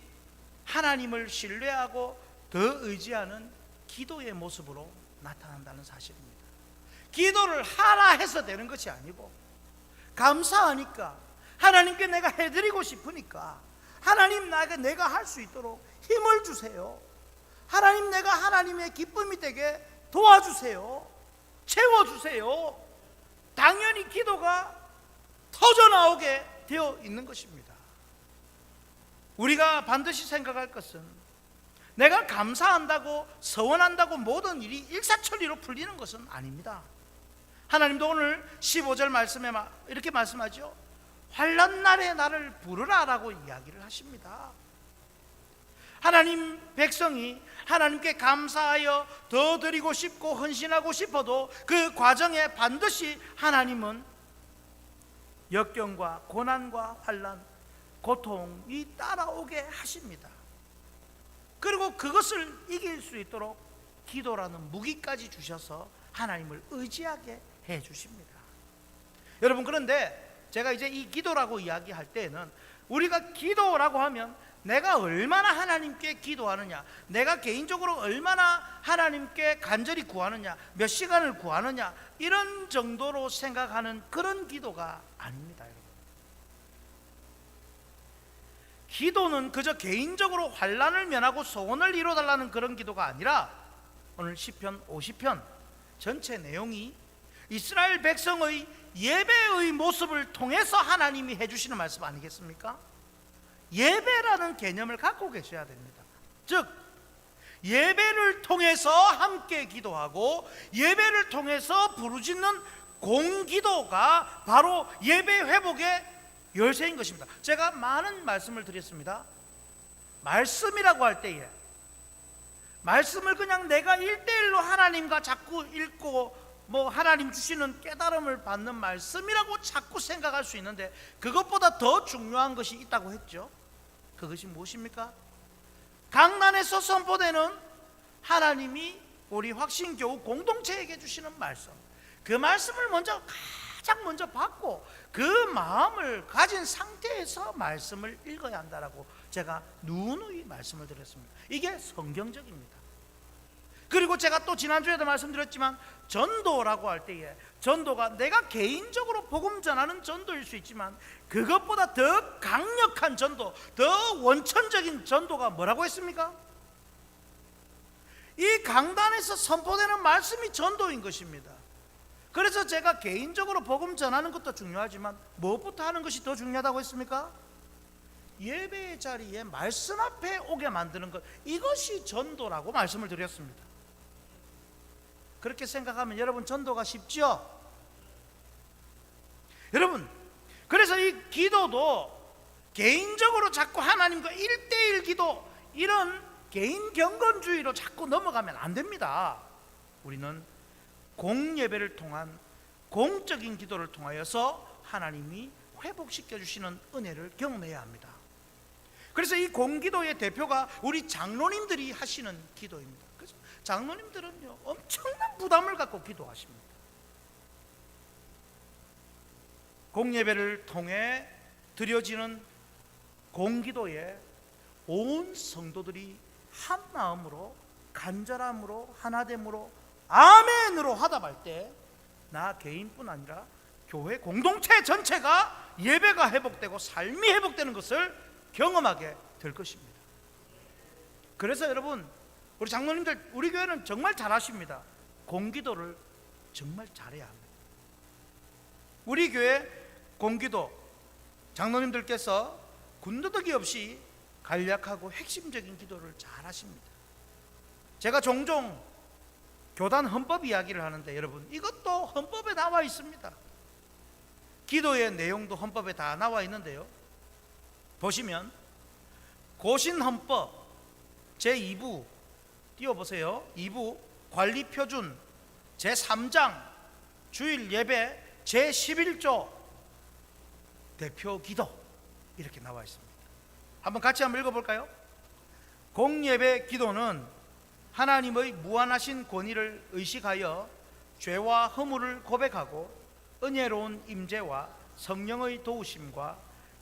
하나님을 신뢰하고 더 의지하는 기도의 모습으로 나타난다는 사실입니다. 기도를 하라 해서 되는 것이 아니고, 감사하니까, 하나님께 내가 해드리고 싶으니까, 하나님 내가 할 수 있도록 힘을 주세요. 하나님, 내가 하나님의 기쁨이 되게 도와주세요. 채워주세요. 당연히 기도가 터져 나오게 되어 있는 것입니다. 우리가 반드시 생각할 것은, 내가 감사한다고 서원한다고 모든 일이 일사천리로 풀리는 것은 아닙니다. 하나님도 오늘 15절 말씀에 이렇게 말씀하죠. 환난 날에 나를 부르라 라고 이야기를 하십니다. 하나님 백성이 하나님께 감사하여 더 드리고 싶고 헌신하고 싶어도 그 과정에 반드시 하나님은 역경과 고난과 환난, 고통이 따라오게 하십니다. 그리고 그것을 이길 수 있도록 기도라는 무기까지 주셔서 하나님을 의지하게 해 주십니다. 여러분, 그런데 제가 이제 이 기도라고 이야기할 때에는, 우리가 기도라고 하면 내가 얼마나 하나님께 기도하느냐, 내가 개인적으로 얼마나 하나님께 간절히 구하느냐, 몇 시간을 구하느냐, 이런 정도로 생각하는 그런 기도가 아닙니다. 여러분, 기도는 그저 개인적으로 환난을 면하고 소원을 이루어달라는 그런 기도가 아니라, 오늘 시편 50편 전체 내용이 이스라엘 백성의 예배의 모습을 통해서 하나님이 해주시는 말씀 아니겠습니까? 예배라는 개념을 갖고 계셔야 됩니다. 즉, 예배를 통해서 함께 기도하고 예배를 통해서 부르짖는 공기도가 바로 예배 회복의 열쇠인 것입니다. 제가 많은 말씀을 드렸습니다. 말씀이라고 할 때에, 말씀을 그냥 내가 1대1로 하나님과 자꾸 읽고 하나님 주시는 깨달음을 받는 말씀이라고 자꾸 생각할 수 있는데, 그것보다 더 중요한 것이 있다고 했죠. 그것이 무엇입니까? 강단에서 선포되는 하나님이 우리 확신교우 공동체에게 주시는 말씀, 그 말씀을 가장 먼저 받고 그 마음을 가진 상태에서 말씀을 읽어야 한다라고 제가 누누이 말씀을 드렸습니다. 이게 성경적입니다. 그리고 제가 또 지난주에도 말씀드렸지만, 전도라고 할 때에, 전도가 내가 개인적으로 복음 전하는 전도일 수 있지만, 그것보다 더 강력한 전도, 더 원천적인 전도가 뭐라고 했습니까? 이 강단에서 선포되는 말씀이 전도인 것입니다. 그래서 제가 개인적으로 복음 전하는 것도 중요하지만 무엇부터 하는 것이 더 중요하다고 했습니까? 예배의 자리에 말씀 앞에 오게 만드는 것, 이것이 전도라고 말씀을 드렸습니다. 그렇게 생각하면 여러분, 전도가 쉽죠? 여러분, 그래서 이 기도도 개인적으로 자꾸 하나님과 1대1 기도, 이런 개인 경건주의로 자꾸 넘어가면 안 됩니다. 우리는 공예배를 통한 공적인 기도를 통하여서 하나님이 회복시켜 주시는 은혜를 경험해야 합니다. 그래서 이 공기도의 대표가 우리 장로님들이 하시는 기도입니다. 그래서 장로님들은요, 엄청난 부담을 갖고 기도하십니다. 공예배를 통해 드려지는 공기도에 온 성도들이 한 마음으로, 간절함으로, 하나됨으로, 아멘으로 화답할 때, 나 개인뿐 아니라 교회 공동체 전체가 예배가 회복되고 삶이 회복되는 것을 경험하게 될 것입니다. 그래서 여러분, 우리 장로님들, 우리 교회는 정말 잘하십니다. 공기도를 정말 잘해야 합니다. 우리 교회 공기도 장로님들께서 군더더기 없이 간략하고 핵심적인 기도를 잘 하십니다. 제가 종종 교단 헌법 이야기를 하는데, 여러분, 이것도 헌법에 나와 있습니다. 기도의 내용도 헌법에 다 나와 있는데요, 보시면 고신헌법 제2부 띄워보세요. 2부 관리표준 제3장 주일 예배 제11조 대표 기도, 이렇게 나와 있습니다. 한번 같이 한번 읽어볼까요? 공예배 기도는 하나님의 무한하신 권위를 의식하여 죄와 허물을 고백하고 은혜로운 임재와 성령의 도우심과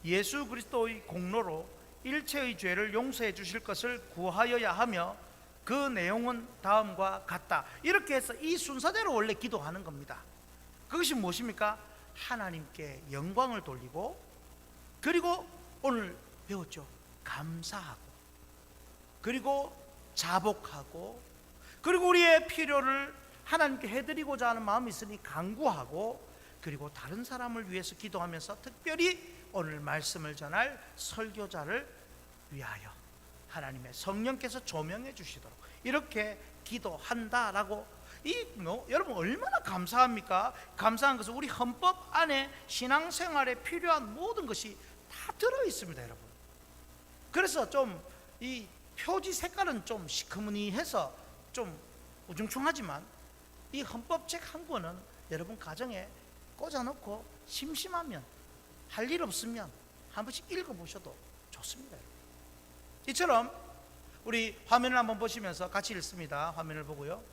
예수 그리스도의 공로로 일체의 죄를 용서해 주실 것을 구하여야 하며 그 내용은 다음과 같다. 이렇게 해서 이 순서대로 원래 기도하는 겁니다. 그것이 무엇입니까? 하나님께 영광을 돌리고, 그리고 오늘 배웠죠, 감사하고, 그리고 자복하고, 그리고 우리의 필요를 하나님께 해드리고자 하는 마음이 있으니 간구하고, 그리고 다른 사람을 위해서 기도하면서 특별히 오늘 말씀을 전할 설교자를 위하여 하나님의 성령께서 조명해 주시도록 이렇게 기도한다라고, 여러분 얼마나 감사합니까? 감사한 것은 우리 헌법 안에 신앙생활에 필요한 모든 것이 다 들어있습니다, 여러분. 그래서 좀 이 표지 색깔은 좀 시커머니해서 좀 우중충하지만 이 헌법책 한 권은 여러분 가정에 꽂아놓고 심심하면, 할 일 없으면 한 번씩 읽어보셔도 좋습니다. 이처럼 우리 화면을 한번 보시면서 같이 읽습니다. 화면을 보고요.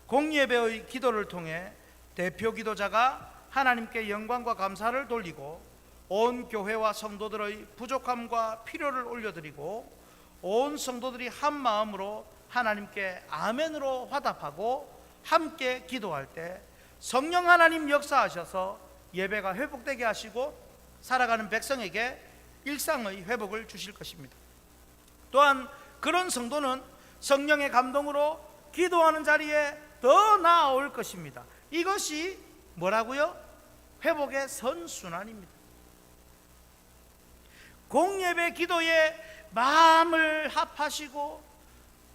공예배의 기도를 통해 대표 기도자가 하나님께 영광과 감사를 돌리고 온 교회와 성도들의 부족함과 필요를 올려드리고 온 성도들이 한 마음으로 하나님께 아멘으로 화답하고 함께 기도할 때 성령 하나님 역사하셔서 예배가 회복되게 하시고 살아가는 백성에게 일상의 회복을 주실 것입니다. 또한 그런 성도는 성령의 감동으로 기도하는 자리에 더 나아올 것입니다. 이것이 뭐라고요? 회복의 선순환입니다. 공예배 기도에 마음을 합하시고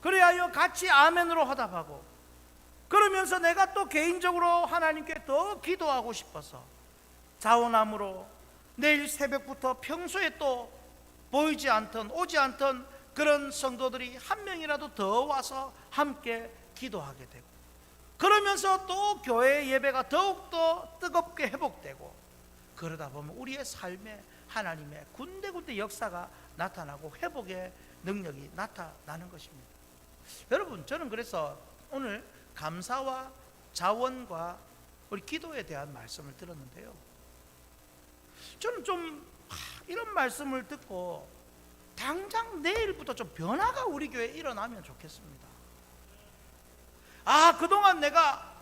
그래야 같이 아멘으로 화답하고, 그러면서 내가 또 개인적으로 하나님께 더 기도하고 싶어서 자원함으로 내일 새벽부터 평소에 또 보이지 않던 오지 않던 그런 성도들이 한 명이라도 더 와서 함께 기도하게 되고, 그러면서 또 교회 예배가 더욱더 뜨겁게 회복되고, 그러다 보면 우리의 삶에 하나님의 군데군데 역사가 나타나고 회복의 능력이 나타나는 것입니다. 여러분, 저는 그래서 오늘 감사와 자원과 우리 기도에 대한 말씀을 들었는데요, 저는 좀 이런 말씀을 듣고 당장 내일부터 좀 변화가 우리 교회에 일어나면 좋겠습니다. 그동안 내가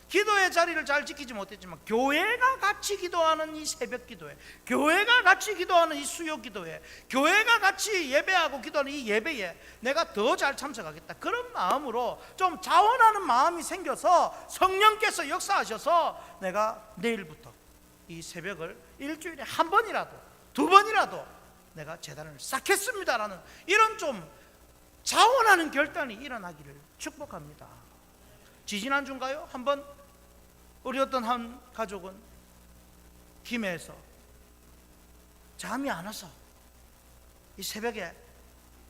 기도의 자리를 잘 지키지 못했지만 교회가 같이 기도하는 이 새벽 기도회, 교회가 같이 기도하는 이 수요 기도회, 교회가 같이 예배하고 기도하는 이 예배에 내가 더 잘 참석하겠다, 그런 마음으로 좀 자원하는 마음이 생겨서 성령께서 역사하셔서 내가 내일부터 이 새벽을 일주일에 한 번이라도 두 번이라도 내가 제단을 쌓겠습니다라는 이런 좀 자원하는 결단이 일어나기를 축복합니다. 지지난주인가요? 한번 우리 어떤 한 가족은 김해에서 잠이 안 와서 이 새벽에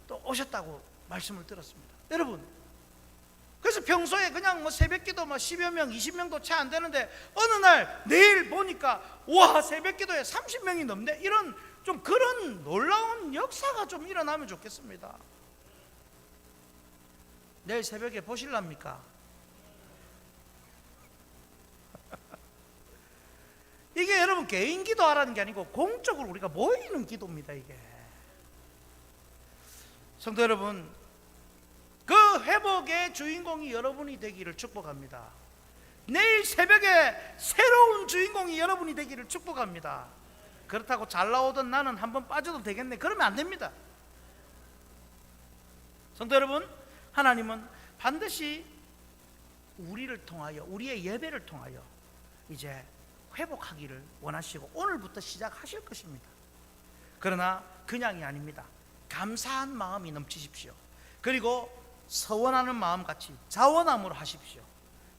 또 오셨다고 말씀을 들었습니다. 여러분, 그래서 평소에 그냥 새벽 기도 10여 명, 20명도 채 안 되는데 어느 날 내일 보니까 와, 새벽 기도에 30명이 넘네. 이런 좀 그런 놀라운 역사가 좀 일어나면 좋겠습니다. 내일 새벽에 보실랍니까? 이게 여러분 개인 기도하라는 게 아니고 공적으로 우리가 모이는 기도입니다. 이게 성도 여러분, 그 회복의 주인공이 여러분이 되기를 축복합니다. 내일 새벽에 새로운 주인공이 여러분이 되기를 축복합니다. 그렇다고 잘 나오던 나는 한번 빠져도 되겠네, 그러면 안 됩니다. 성도 여러분, 하나님은 반드시 우리를 통하여, 우리의 예배를 통하여 이제 회복하기를 원하시고 오늘부터 시작하실 것입니다. 그러나 그냥이 아닙니다. 감사한 마음이 넘치십시오. 그리고 서원하는 마음같이 자원함으로 하십시오.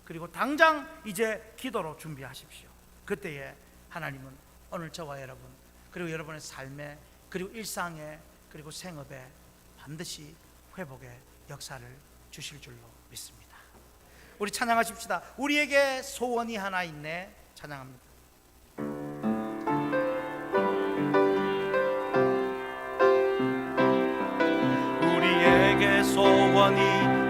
그리고 당장 이제 기도로 준비하십시오. 그때에 하나님은 오늘 저와 여러분, 그리고 여러분의 삶에, 그리고 일상에, 그리고 생업에 반드시 회복의 역사를 주실 줄로 믿습니다. 우리 찬양하십시다. 우리에게 소원이 하나 있네. 찬양합니다. 우리에게 소원이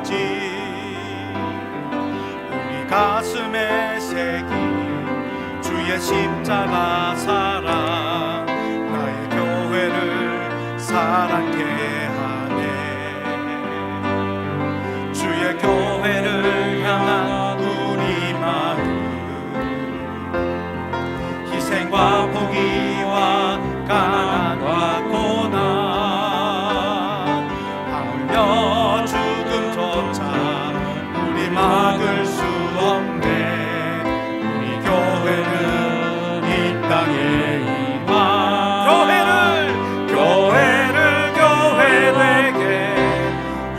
있는지 우리 가슴에 새긴 주의 십자가 사랑 나의 교회를 사랑케 하네. 주의 교회를 향한 우리 마음 희생과 포기와 가난과 고난 하물며 죽음조차 우리 막을 수 없네. 우리 교회는 이 땅에 임한 교회를 교회되게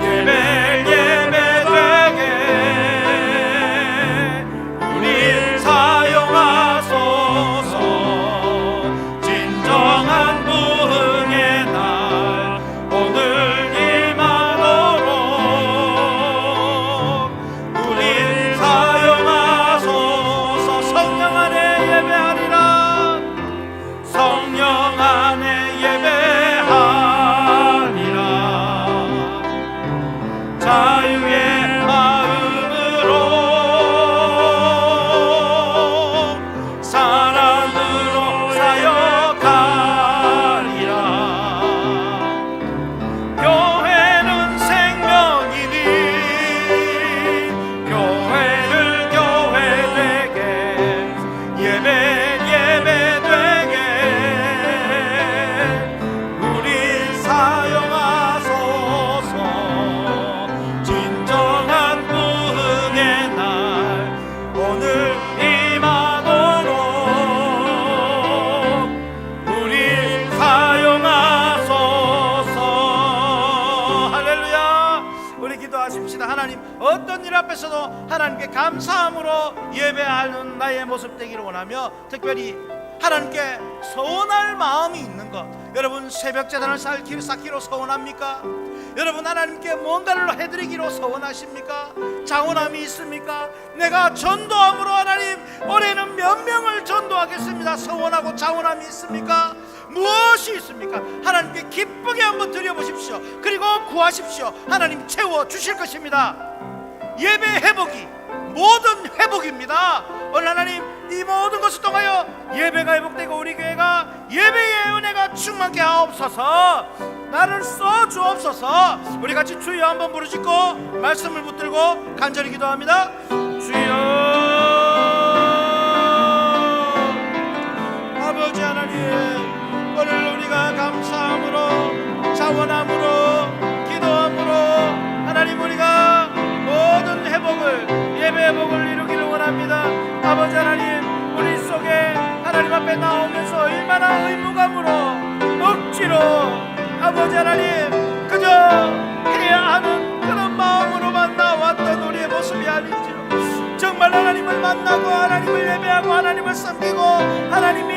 예배되게 우리 사용하소서. 진정한 부흥의 날 오늘 임하도록 우리 사용하소서. 성령 안에 예배하리라. 성령 안에 예배하리라. 자유의 마음으로 사랑으로 사역하리라. 교회는 생명이니 교회를 교회되게 예배되게 우리 사용하소서. 진정한 부흥의 날 오늘 임하도록 우리 사용하소서. 할렐루야. 우리 기도하십시다. 하나님, 어떤 일 앞에서도 하나님께 감사함으로 예배하는 나의 모습 되기를 원하며, 특별히 하나님께 서원할 마음이 있는 것. 여러분, 새벽 제단을 쌓기로 서원합니까? 여러분, 하나님께 뭔가를 해드리기로 서원하십니까? 자원함이 있습니까? 내가 전도함으로 하나님 올해는 몇 명을 전도하겠습니다. 서원하고 자원함이 있습니까? 무엇이 있습니까? 하나님께 기쁘게 한번 드려보십시오. 그리고 구하십시오. 하나님 채워주실 것입니다. 예배 회복이 모든 회복입니다. 오늘 하나님 이 모든 것을 통하여 예배가 회복되고 우리 교회가 예배의 은혜가 충만케 하옵소서. 나를 써주옵소서. 우리 같이 주여 한번 부르짖고 말씀을 붙들고 간절히 기도합니다. 주여. 아버지 하나님, 오늘 우리가 감사함으로 자원함으로 기도함으로 하나님 우리가 모든 회복을 예배 회복을 이루기를 원합니다. 아버지 하나님, 우리 속에 하나님 앞에 나오면서 얼마나 의무감으로 억지로 아버지 하나님 그저 해야 하는 그런 마음으로만 나왔던 우리의 모습이 아닌지로 정말 하나님을 만나고 하나님을 예배하고 하나님을 섬기고 하나님이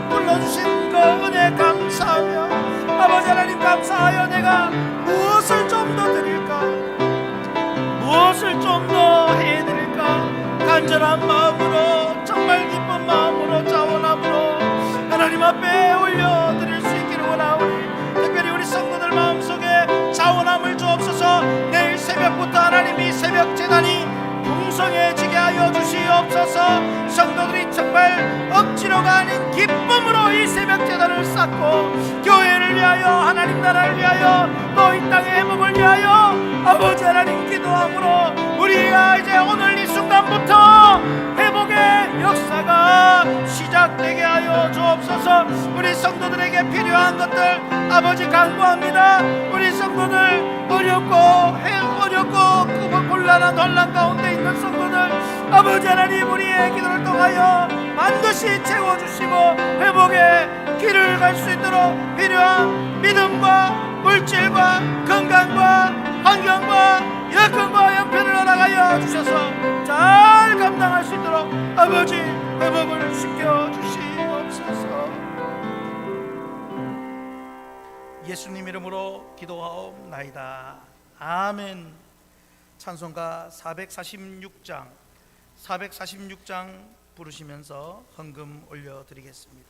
불러주신 그 은혜 감사하며 아버지 하나님 감사하여 내가 무엇을 좀 더 드릴까, 무엇을 좀 더 해드릴까, 간절한 마음으로 정말 기쁜 마음으로 자원함으로 하나님 앞에 올려드릴 수 있기를 원하오니, 특별히 우리 성도들 마음속에 자원함을 주옵소서. 내일 새벽부터 하나님이 새벽 제단이 풍성해지게 하여 주시옵소서. 성도들이 정말 억지로가 아닌 기쁨으로 이 새벽 제단을 쌓고 교회를 위하여 하나님 나라를 위하여 또 이 땅의 회복을 위하여 아버지 하나님 기도함으로 우리가 이제 오늘 이 순간부터 회복의 역사가 시작되게 하여 주옵소서. 우리 성도들에게 필요한 것들 아버지 간구합니다. 우리 성도들 어렵고 곤란한 혼란 가운데 있는 성도들 아버지 하나님 우리의 기도를 통하여 반드시 채워주시고 회복의 길을 갈 수 있도록 필요한 믿음과 물질과 건강과 환경과 여건과 형편을 허락하여 주셔서 잘 감당할 수 있도록 아버지 회복을 시켜주시옵소서. 예수님 이름으로 기도하옵나이다. 아멘. 찬송가 446장 부르시면서 헌금 올려드리겠습니다.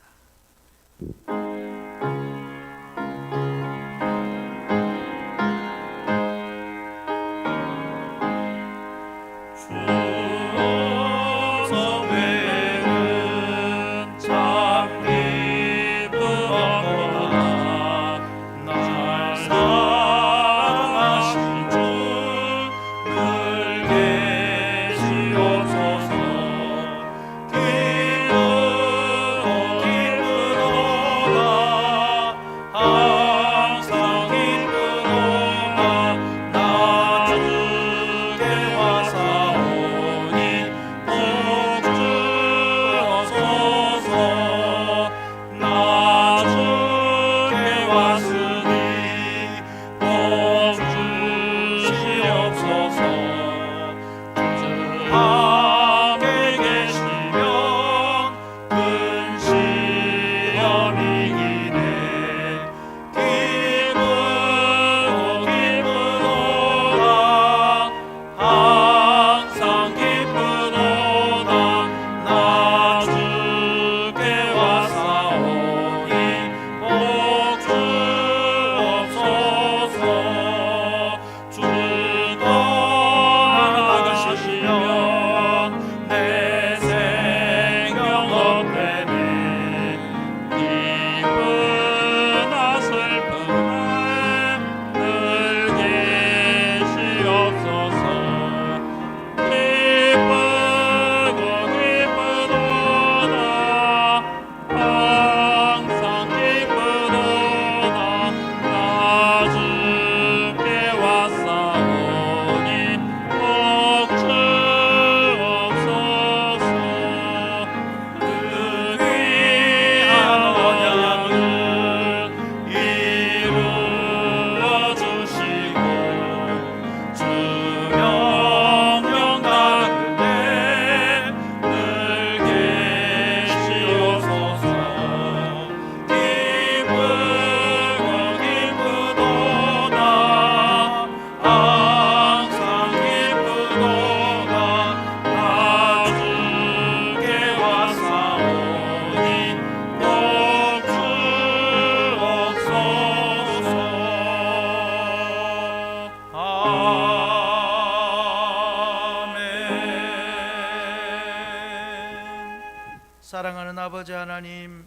아버지 하나님,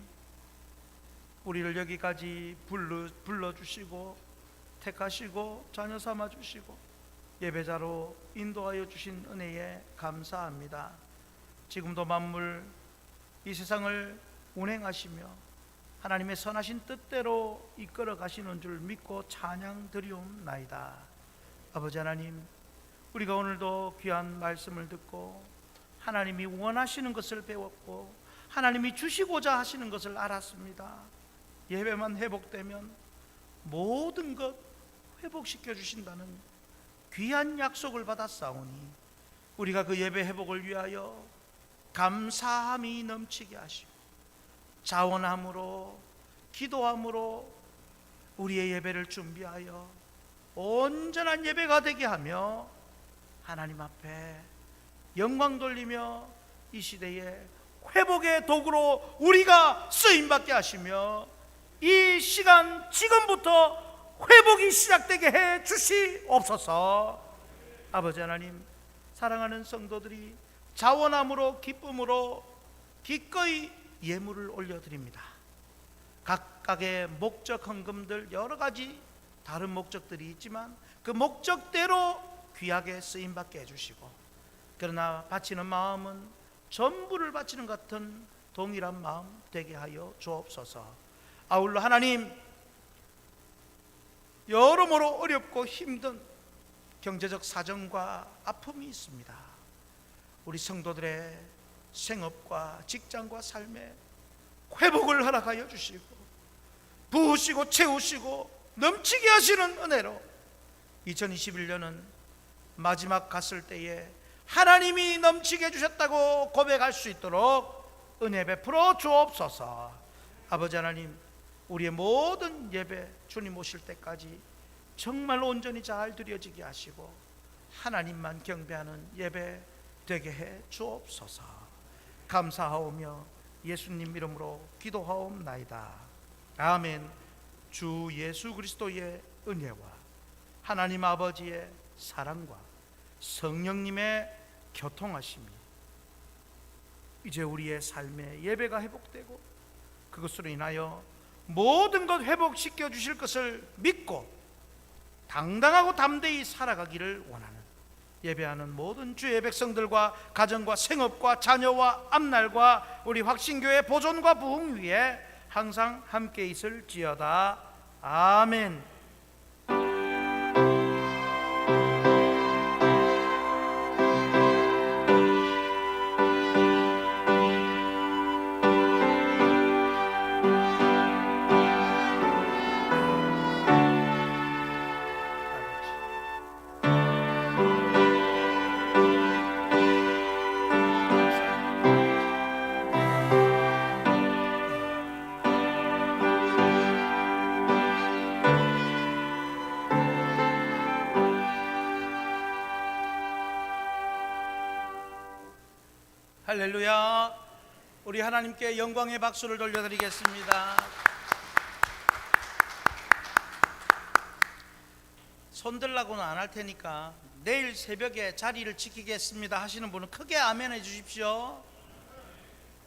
우리를 여기까지 불러주시고 택하시고 자녀 삼아주시고 예배자로 인도하여 주신 은혜에 감사합니다. 지금도 만물 이 세상을 운행하시며 하나님의 선하신 뜻대로 이끌어 가시는 줄 믿고 찬양 드리옵나이다. 아버지 하나님, 우리가 오늘도 귀한 말씀을 듣고 하나님이 원하시는 것을 배웠고 하나님이 주시고자 하시는 것을 알았습니다. 예배만 회복되면 모든 것 회복시켜 주신다는 귀한 약속을 받았사오니 우리가 그 예배 회복을 위하여 감사함이 넘치게 하시고 자원함으로 기도함으로 우리의 예배를 준비하여 온전한 예배가 되게 하며 하나님 앞에 영광 돌리며 이 시대에 회복의 도구로 우리가 쓰임받게 하시며 이 시간 지금부터 회복이 시작되게 해 주시옵소서. 아버지 하나님, 사랑하는 성도들이 자원함으로 기쁨으로 기꺼이 예물을 올려드립니다. 각각의 목적 헌금들 여러 가지 다른 목적들이 있지만 그 목적대로 귀하게 쓰임받게 해주시고, 그러나 바치는 마음은 전부를 바치는 같은 동일한 마음 되게 하여 주옵소서. 아울러 하나님, 여러모로 어렵고 힘든 경제적 사정과 아픔이 있습니다. 우리 성도들의 생업과 직장과 삶에 회복을 허락하여 주시고 부으시고 채우시고 넘치게 하시는 은혜로 2021년은 마지막 갔을 때에 하나님이 넘치게 해주셨다고 고백할 수 있도록 은혜 베풀어 주옵소서. 아버지 하나님, 우리의 모든 예배 주님 오실 때까지 정말 온전히 잘 드려지게 하시고 하나님만 경배하는 예배 되게 해 주옵소서. 감사하오며 예수님 이름으로 기도하옵나이다. 아멘. 주 예수 그리스도의 은혜와 하나님 아버지의 사랑과 성령님의 교통하심이 이제 우리의 삶의 예배가 회복되고 그것으로 인하여 모든 것 회복시켜 주실 것을 믿고 당당하고 담대히 살아가기를 원하는 예배하는 모든 주의 백성들과 가정과 생업과 자녀와 앞날과 우리 확신교회 보존과 부흥 위에 항상 함께 있을지어다. 아멘. 할렐루야. 우리 하나님께 영광의 박수를 돌려드리겠습니다. 손들라고는 안 할 테니까 내일 새벽에 자리를 지키겠습니다 하시는 분은 크게 아멘 해 주십시오.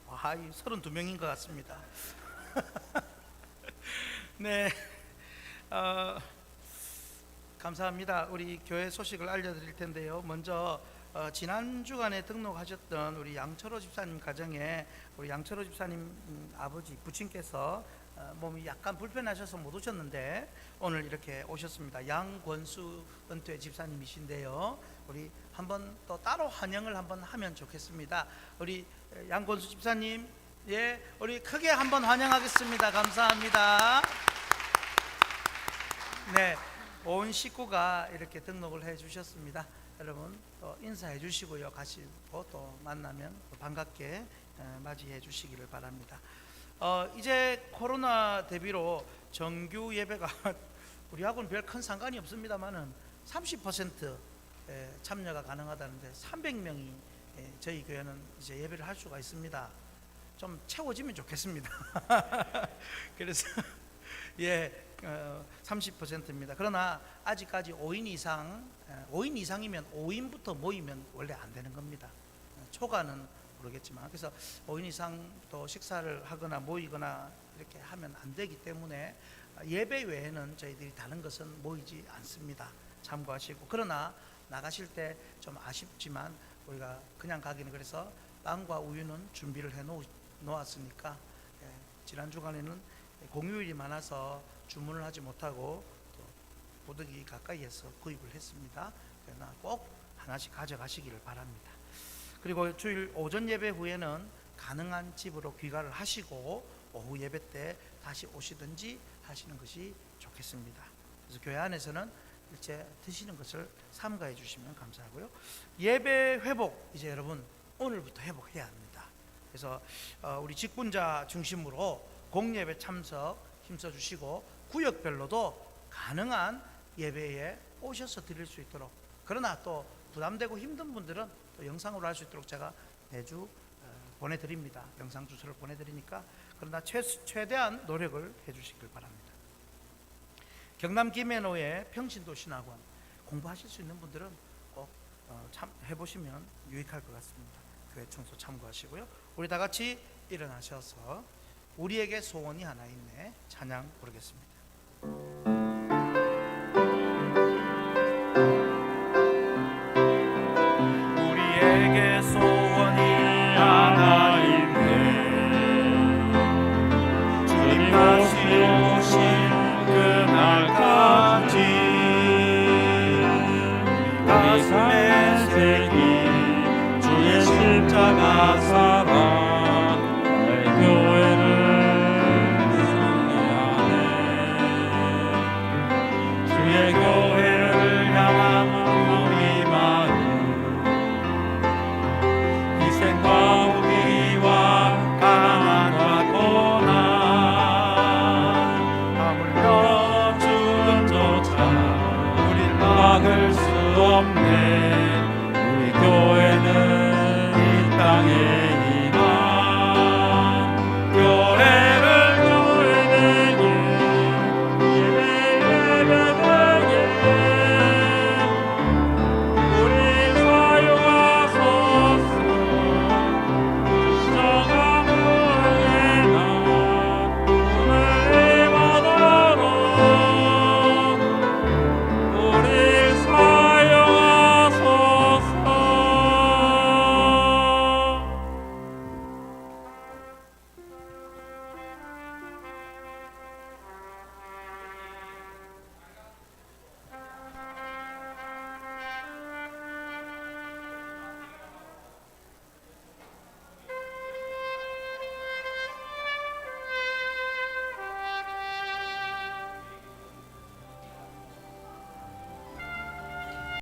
32명인 것 같습니다. 네, 감사합니다. 우리 교회 소식을 알려드릴 텐데요. 먼저 지난 주간에 등록하셨던 우리 양철호 집사님 가정에 우리 양철호 집사님 아버지 부친께서 몸이 약간 불편하셔서 못 오셨는데 오늘 이렇게 오셨습니다. 양권수 은퇴 집사님이신데요. 우리 한번 또 따로 환영을 한번 하면 좋겠습니다. 우리 양권수 집사님, 예, 우리 크게 한번 환영하겠습니다. 감사합니다. 네, 온 식구가 이렇게 등록을 해 주셨습니다. 여러분 또 인사해 주시고요. 같이 또 만나면 또 반갑게 맞이해 주시기를 바랍니다. 이제 코로나 대비로 정규 예배가 우리하고는 별 큰 상관이 없습니다만은 30% 참여가 가능하다는데 300명이 저희 교회는 이제 예배를 할 수가 있습니다. 좀 채워지면 좋겠습니다. 그래서 예, 30%입니다. 그러나 아직까지 5인 이상이면 5인부터 모이면 원래 안 되는 겁니다. 초과는 모르겠지만, 그래서 5인 이상 또 식사를 하거나 모이거나 이렇게 하면 안 되기 때문에 예배 외에는 저희들이 다른 것은 모이지 않습니다. 참고하시고, 그러나 나가실 때 좀 아쉽지만 우리가 그냥 가기는, 그래서 빵과 우유는 준비를 해 놓았으니까, 지난 주간에는 공휴일이 많아서 주문을 하지 못하고 또 보드기 가까이에서 구입을 했습니다. 그러나 꼭 하나씩 가져가시기를 바랍니다. 그리고 주일 오전 예배 후에는 가능한 집으로 귀가를 하시고 오후 예배 때 다시 오시든지 하시는 것이 좋겠습니다. 그래서 교회 안에서는 일제 드시는 것을 삼가해 주시면 감사하고요. 예배 회복, 이제 여러분 오늘부터 회복해야 합니다. 그래서 우리 직분자 중심으로 공예배 참석 힘써 주시고, 구역별로도 가능한 예배에 오셔서 드릴 수 있도록, 그러나 또 부담되고 힘든 분들은 또 영상으로 할 수 있도록 제가 매주 보내드립니다. 영상 주소를 보내드리니까, 그러나 최대한 노력을 해주시길 바랍니다. 경남 김해노의 평신도 신학원 공부하실 수 있는 분들은 꼭 해보시면 유익할 것 같습니다. 교회 청소 참고하시고요. 우리 다 같이 일어나셔서 우리에게 소원이 하나 있네 찬양 부르겠습니다. 우리에게 소원이 하나 있네. 주님 다시 오신 그날까지 가슴에 새긴 주의 십자가 사랑, 나의 교회를 승리하네. 주의 교회를 향한 우리 마음, 희생과 우리와 가난과 고난, 아무려 죽음조차 우릴 막을 수 없네. 우리 교회는 이 땅에